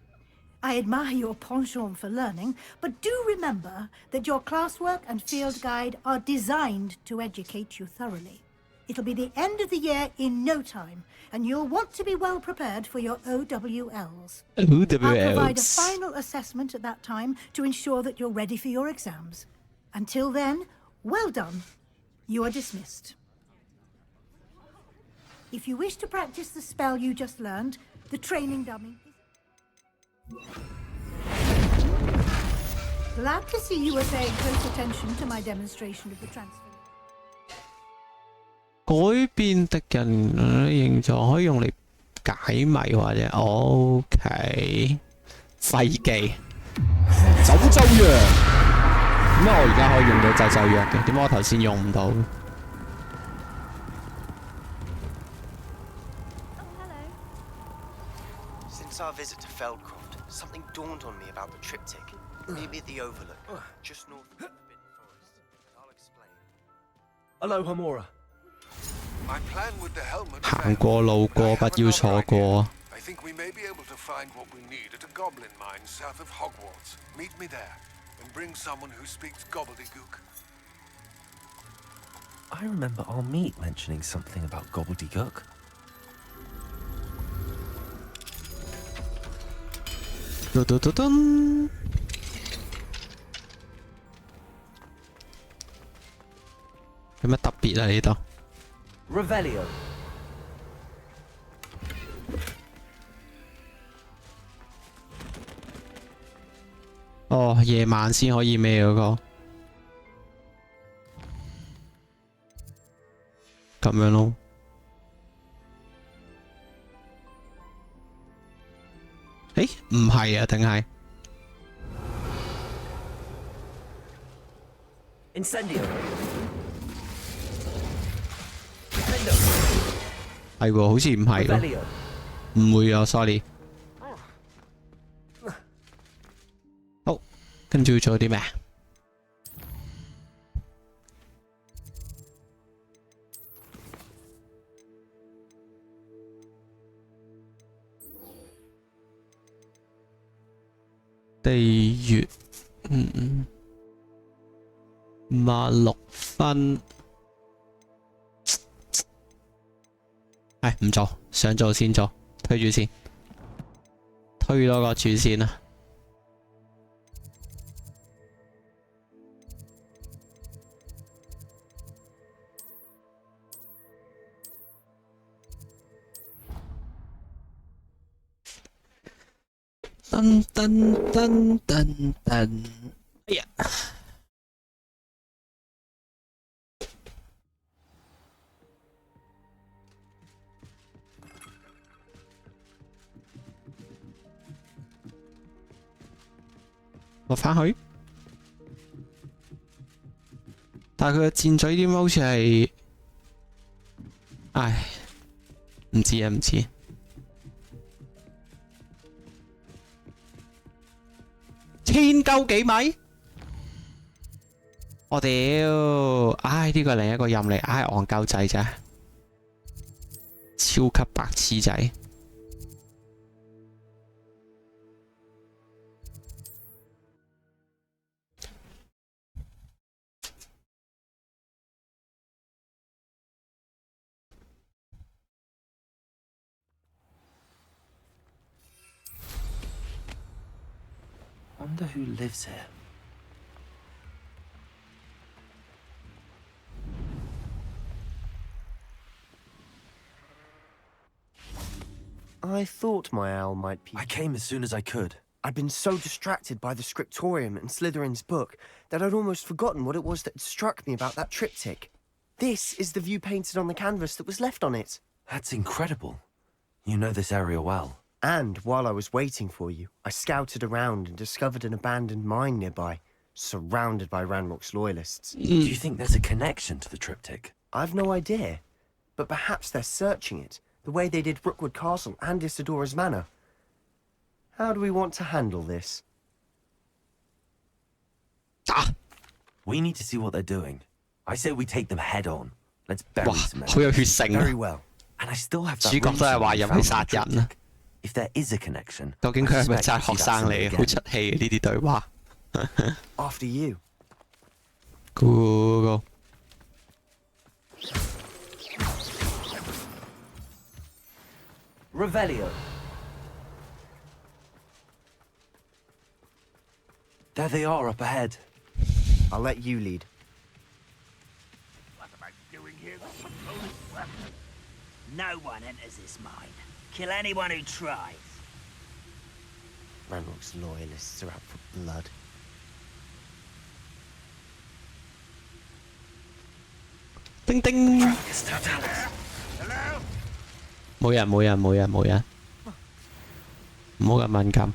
I admire your penchant for learning, but do remember that your classwork and field guide are designed to educate you thoroughly. It'll be the end of the year in no time, and you'll want to be well prepared for your OWLs. I'll provide a final assessment at that time to ensure that you're ready for your exams. Until then, well done. You are dismissed. If you wish to practice the spell you just learned, the training dummy is... Glad to see you were paying close attention to my demonstration of the transfer. 改變敵人形狀可以用嚟解謎或者 OK 細技走咒藥。點解我而家可以用到走咒藥嘅？點解我頭先用唔到？Since our visit to Feldcroft, something dawned on me about the triptych. Maybe at the Overlook, just north of the Forbidden Forest. I'll explain. Aloha Mora. My plan with the helmet. 行過路過不要錯過。I think we may be able to find what we need at a goblin mine south of Hogwarts. Meet me there, and bring someone who speaks gobbledygook. I remember our meet mentioning something about gobbledygook. Dun. 有乜特別啊？呢度 Revelio。哦，夜晚先可以咩嗰個？咁樣咯。誒，唔係啊，定係 Incendio。係喎，好似唔係咯，唔會啊 ，sorry。好，跟住要做啲咩？地穴，56分。唉，唔做，想做先做，推住先，推多個柱先啦。噔噔噔噔噔，哎呀！落返去，但係佢嘅箭嘴點解好似係，唉，唔知啊，唔知。1000幾米？我屌！唉，呢個另一個任嚟，唉，戇鳩仔咋，超級白痴仔。Wonder who lives here. I thought my owl might peep. I came as soon as I could. I'd been so distracted by the scriptorium and Slytherin's book that I'd almost forgotten what it was that struck me about that triptych. This is the view painted on the canvas that was left on it. That's incredible. You know this area well. And while I was waiting for you, I scouted around and discovered an abandoned mine nearby, surrounded by Ranrock's loyalists. Do you think there's a connection to the triptych? I've no idea, but perhaps they're searching it, the way they did Rookwood Castle and Isidora's Manor. How do we want to handle this? We need to see what they're doing. I say we take them head on. Let's bury some men. 好有血性啊！ Very well. And I still have that 主角都係話入去殺人啊！ If there is a connection, 究竟 I 佢係咪 suspect 真係 we'll 學 see that 生 symbol 嚟？ again. 好出戲嘅呢啲對話。After you. Google。Revelio. There they are up ahead. I'll let you lead. What am I doing here? No one enters this mine. Kill anyone who tries. Ranrock's loyalists are out for blood. Ding ding。冇人冇人冇人冇人，唔好咁敏感。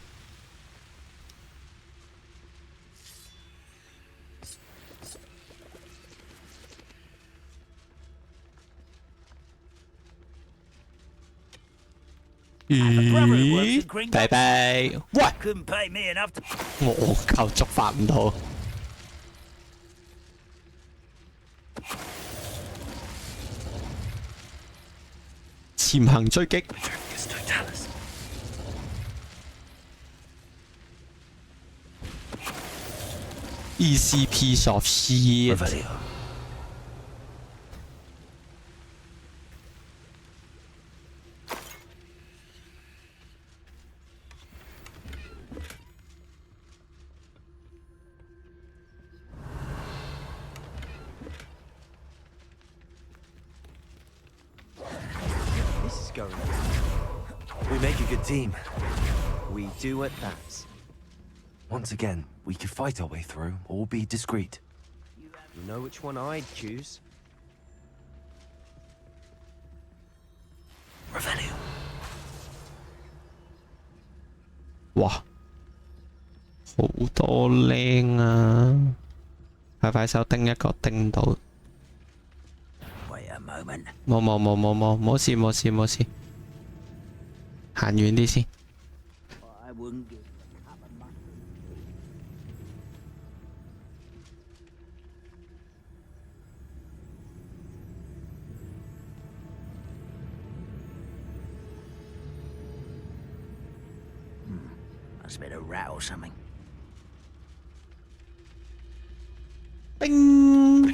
咦？拜拜！喂， Couldn't pay me enough to 我靠，觸發唔到。潛行追擊。Easy piece of shit。We make a good team. We do at that. Once again, we could fight our way through or be discreet. You know which one I'd choose? Revelio. 哇，好多靚啊！快手叮一個叮到。Wait a moment. 冇事冇事冇事，行遠啲先。I wouldn't give a cup of mutton. ，must be a rat or something. 叮！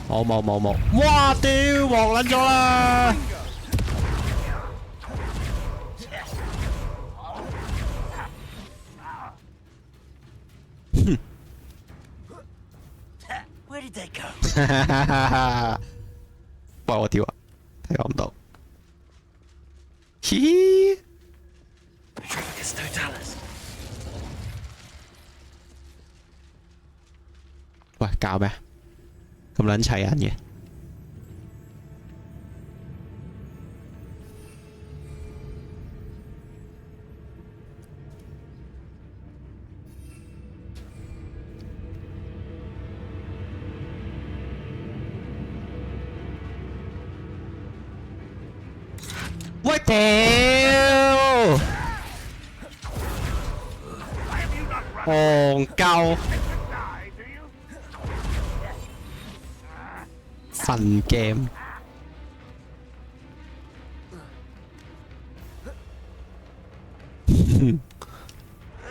冇，哇屌，黃撚咗啦！Where did they go? 喂，我屌啊！睇我唔到。嘻！喂，搞咩？咁撚齊人嘅。喂屌！戇鳩！瞓 game。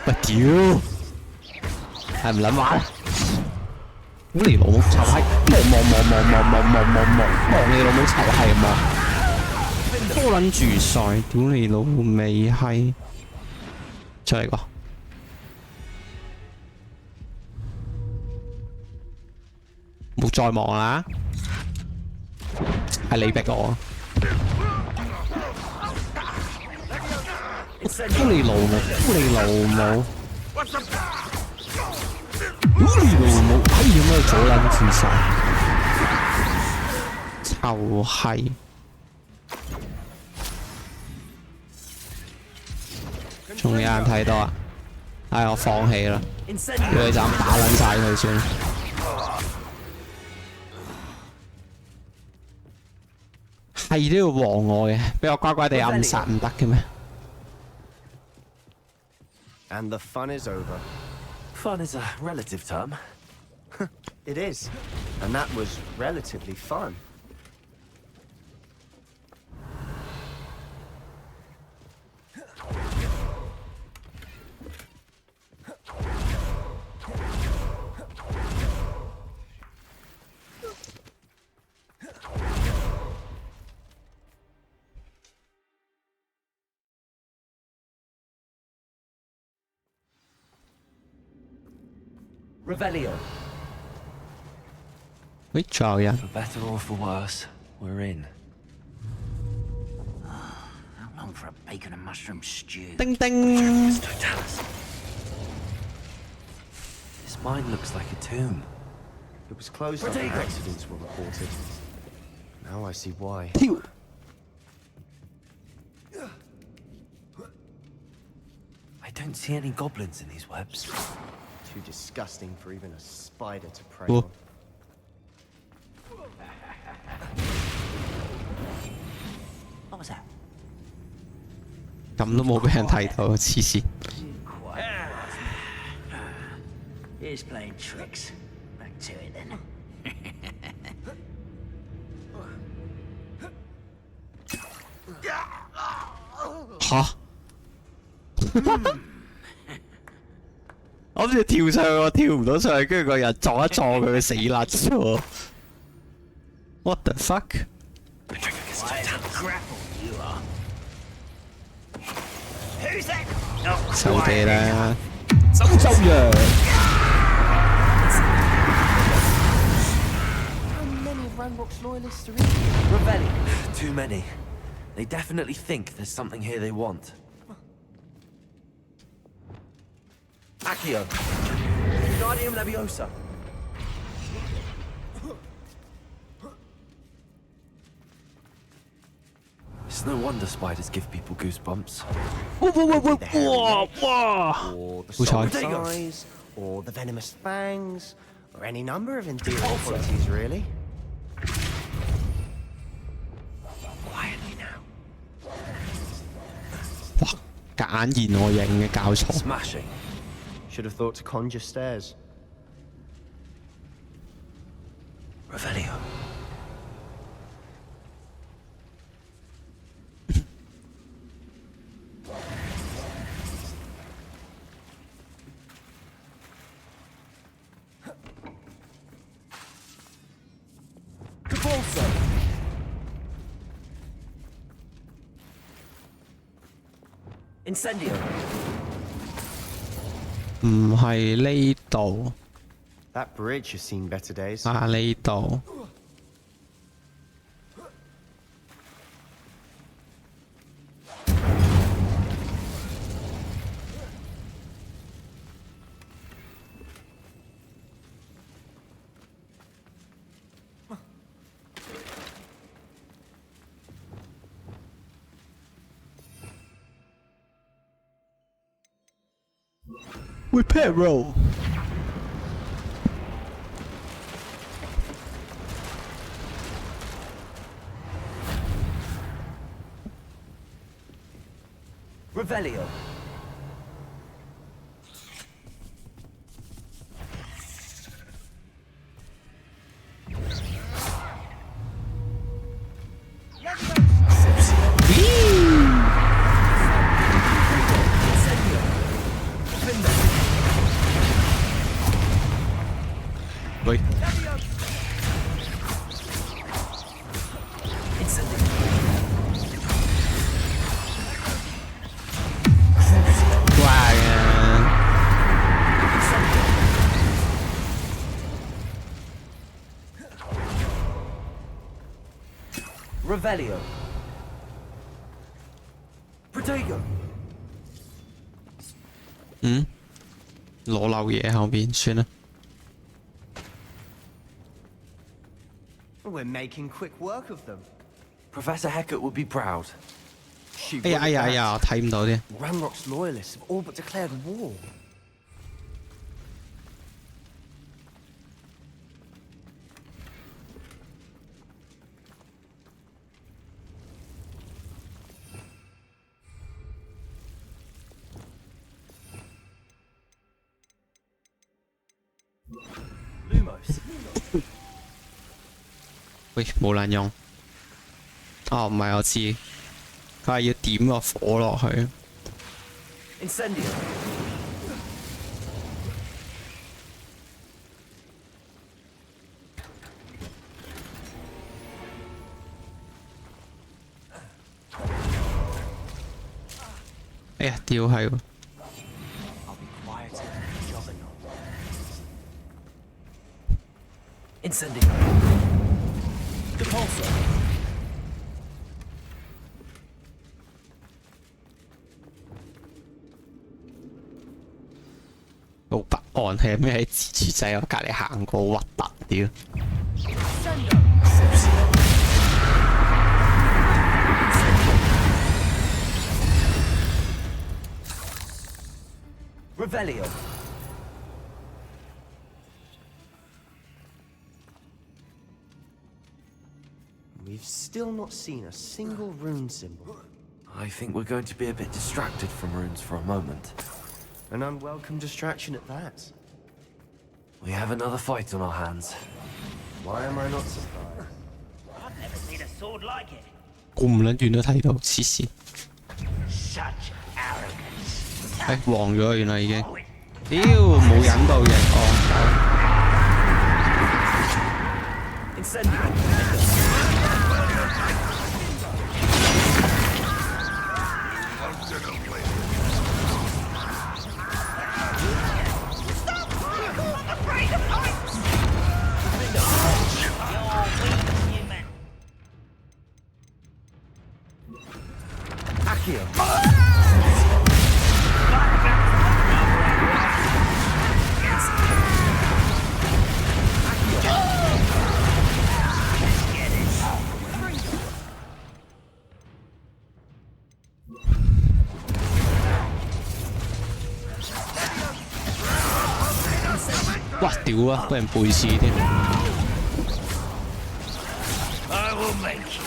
喂屌！係唔撚玩？屌你老母臭閪！望你老母臭閪望！多撚住晒，屌你老味閪！出嚟個！冇再望啦！係你逼我。屌你老母！屌你老母！屌你老母！哎呀咩阻撚住晒！臭閪！仲有人睇到啊！唉，我放棄啦，要你就咁打撚晒佢算啦。係都要旺我嘅，俾我乖乖地暗殺唔得嘅咩 ？And the fun is over. Fun is a relative term. It is, and that was relatively fun. Revelio. 喂，仲有人。 For better or for worse, we're in. How long for a bacon and mushroom stew? 叮叮。 This mine looks like a tomb. It was closed after accidents were reported. Now I see why. I don't see any goblins in these webs. Too disgusting for even a spider to prey Oh. on. 咁都冇俾人睇到，黐線。 Here's playing tricks. Back to it then. 嚇！我諗住跳上去，我跳唔到上去，跟住個人撞一撞佢，佢死甩咗。What the fuck？ Grapple, you are. Who's that? 收嗲啦！ 周陽。 How many of Ranrock's loyalists are in here? Revelio. Too many. They definitely think there's something here they want. Accio. Wingardium Leviosa. It's no wonder spiders give people goosebumps. Or the solid size, or the venomous fangs, or any number of endearing qualities, really. Quietly now. 哇！夾硬現我型嘅教錯。 Smashing. Should have thought to conjure stairs. Revelio. Incendio. 唔係呢度 That bridge has seen better days. 啊，呢度。 Repair roll. Revelio. Ui. Dragon. Revelio. Protego. 嗯，攞漏嘢後邊算啦。 We're making quick work of them. Professor Hecat would be proud. She 哎呀哎呀哎呀，我睇唔到添。 Ranrock's loyalists have all but declared war. Lumos. 喂，冇撚用。哦，唔係我知，佢係要點個火落去。 Incendio.哎呀，屌係喎！ I'll be quieter than a juggernaut. Incendio. Repulsor. 6百案係咩？喺蜘蛛仔我隔離行過，核突屌！ Revelio. We've still not seen a single rune symbol. I think we're going to be a bit distracted from runes for a moment. An unwelcome distraction at that. We have another fight on our hands. Why am I not surprised? I've never seen a sword like it. 咁撚遠都睇到，黐線！ Such arrogance. 黃咗原來已經，屌冇引導嘅，哦。 哇！屌啊！俾人背刺添。I will make you.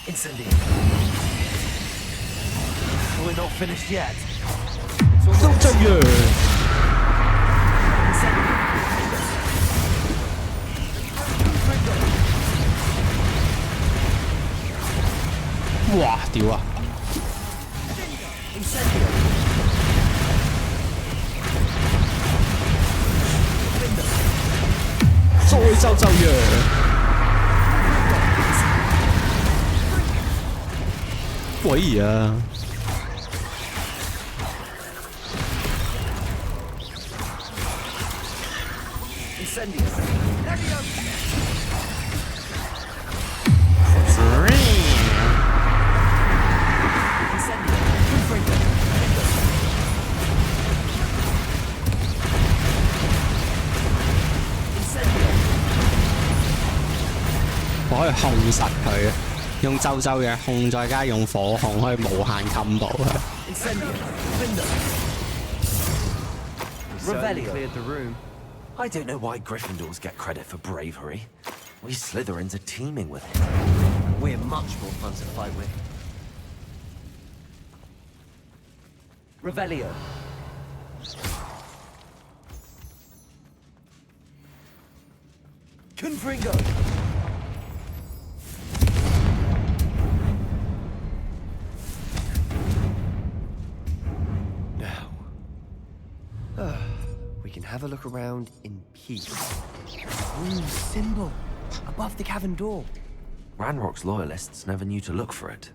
Incendio. We're not finished yet. 周震陽。 哇！屌啊！再周陽。鬼呀！ 我可以控實佢，用咒嘅控，再加用火控，可以無限冚到佢。Revelio cleared the room. I don't know why Gryffindors get credit for bravery. We Slytherins are teeming with it. We're much more fun to fight with. Revelio. Confringo. We can have a look around in peace. Rune symbol above the cavern door. Ranrock's loyalists never knew to look for it.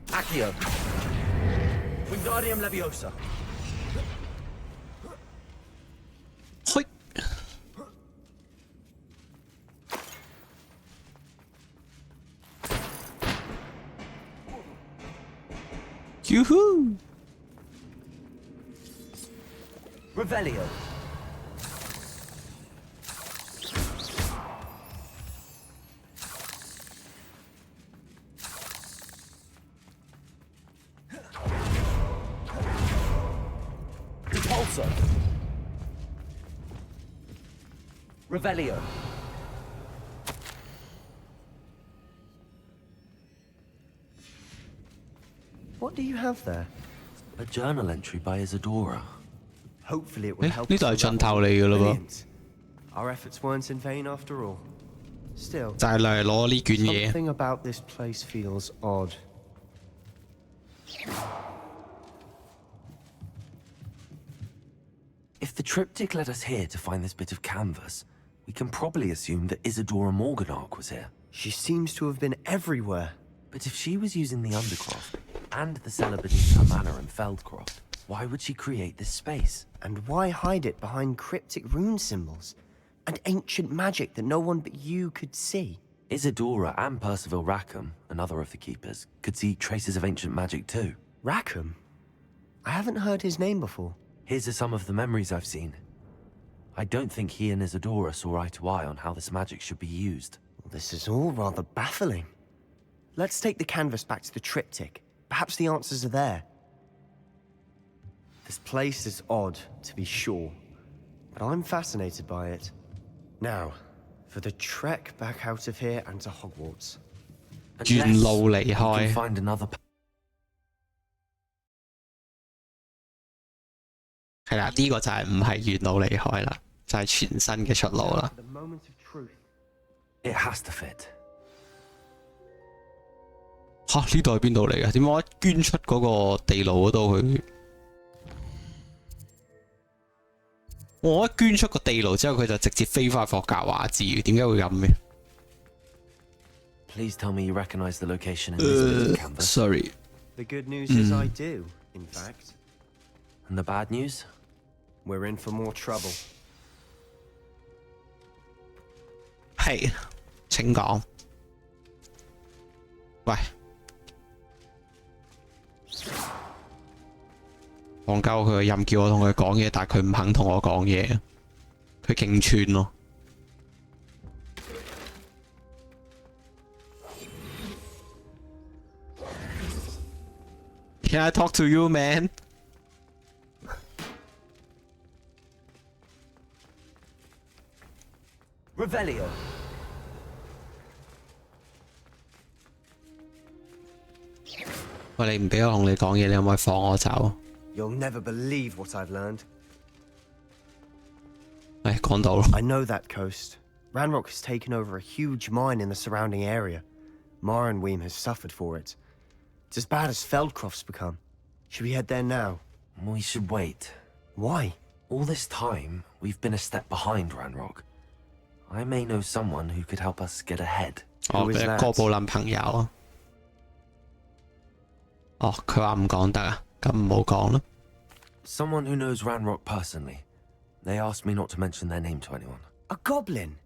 Accio. Wingardium Leviosa. Hoi. Yoo-hoo! Revelio. Repulsor. Revelio. What do you have there? A journal entry by Isadora. Hopefully it will help. 呢度係盡頭嚟㗎咯噃。 Our efforts weren't in vain after all. Still, 就係嚟攞呢卷嘢。 something about this place feels odd. If the triptych led us here to find this bit of canvas, we can probably assume that Isadora Morganach was here. She seems to have been everywhere. But if she was using the Undercroft and the cellar beneath her manor in Feldcroft, why would she create this space? And why hide it behind cryptic rune symbols and ancient magic that no one but you could see? Isadora and Percival Rackham, another of the keepers, could see traces of ancient magic too. Rackham? I haven't heard his name before. His are some of the memories I've seen. I don't think he and Isadora saw eye to eye on how this magic should be used. Well, this is all rather baffling. Let's take the canvas back to the triptych. Perhaps the answers are there. This place is odd, to be sure, but I'm fascinated by it. Now, for the trek back out of here and to Hogwarts. 遠路離開。係啦，呢個就係唔係遠路離開啦，就係全新嘅出路啦。It has to fit. 嚇！呢度係邊度嚟嘅？點解我一捐出嗰個地牢嗰度佢？我一捐出個地牢之後，佢就直接飛翻霍格華茲，點解會咁嘅 Please tell me you recognize the location in this bit of canvas. Sorry. The good news is I do, in fact. And the bad news? We're in for more trouble. 係，請講。喂，戇鳩佢任叫我同佢講嘢，但係佢唔肯同我講嘢，佢勁串咯。Can I talk to you, man? Revelio. 喂，你唔俾我同你講嘢，你可唔可以放我走？ You'll never believe what I've learned. 喂，講到咯。I know that coast. Ranrock has taken over a huge mine in the surrounding area. Mornweem has suffered for it. It's as bad as Feldcroft's become. Should we head there now? We should wait. Why? All this time, we've been a step behind Ranrock. I may know someone who could help us get ahead. 哦，佢哥布林朋友啊。哦，佢話唔講得啊，咁唔好講啦。Someone who knows Ranrock personally. They asked me not to mention their name to anyone. A goblin?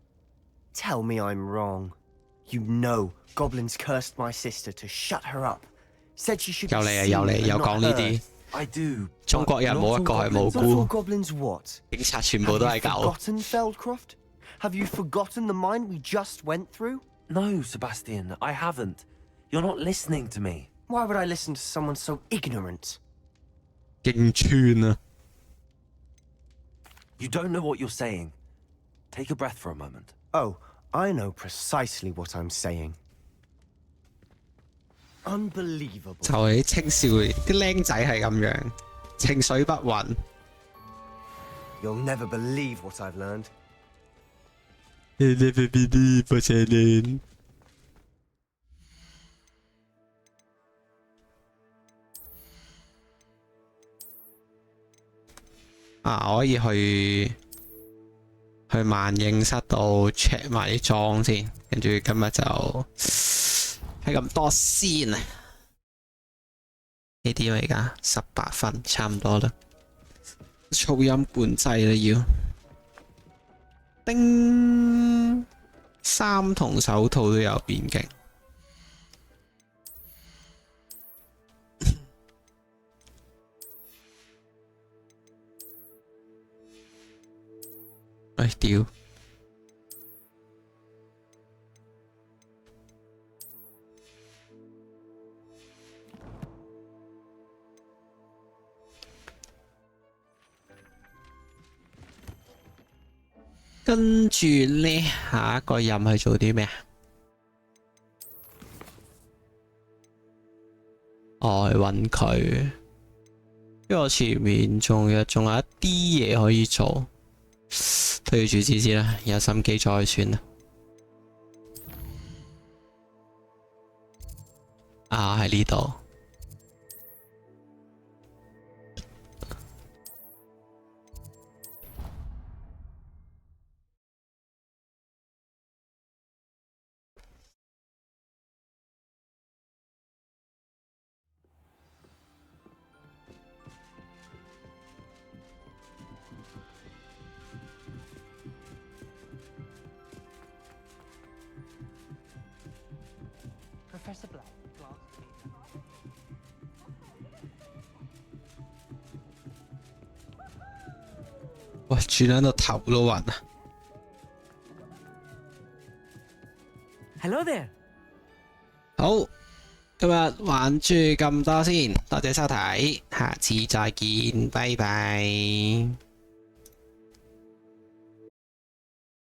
Tell me I'm wrong. You know goblins cursed my sister to shut her up. Said she should be seen and not heard. I do. 中國人冇一個係無辜。goblins what? 警察全部都係狗。Forgotten Feldcroft? Have you forgotten the mine we just went through? No, Sebastian, I haven't. You're not listening to me. Why would I listen to someone so ignorant? 勁串啊！ You don't know what you're saying. Take a breath for a moment. Oh, I know precisely what I'm saying. Unbelievable. 就係啲青少年，啲僆仔係咁樣，情緒不穩。You'll never believe what I've learned. You'll never believe what I learned. 啊，我可以去萬應室度 check 埋啲裝先，跟住今日就係咁多先啊！呢啲我而家18分，差唔多啦。噪音管制啦要。叮，衫同手套都有變勁。哎屌！跟住呢，下一個任係做啲咩啊？我去揾佢，因為我前面仲有一啲嘢可以做。推住支支啦，有心機再算啦。啊，喺呢度。Professor Black glanced at me. 哇，轉喺度頭都暈啊！ Hello there。好，今日玩住咁多先，多謝收睇，下次再見，拜拜。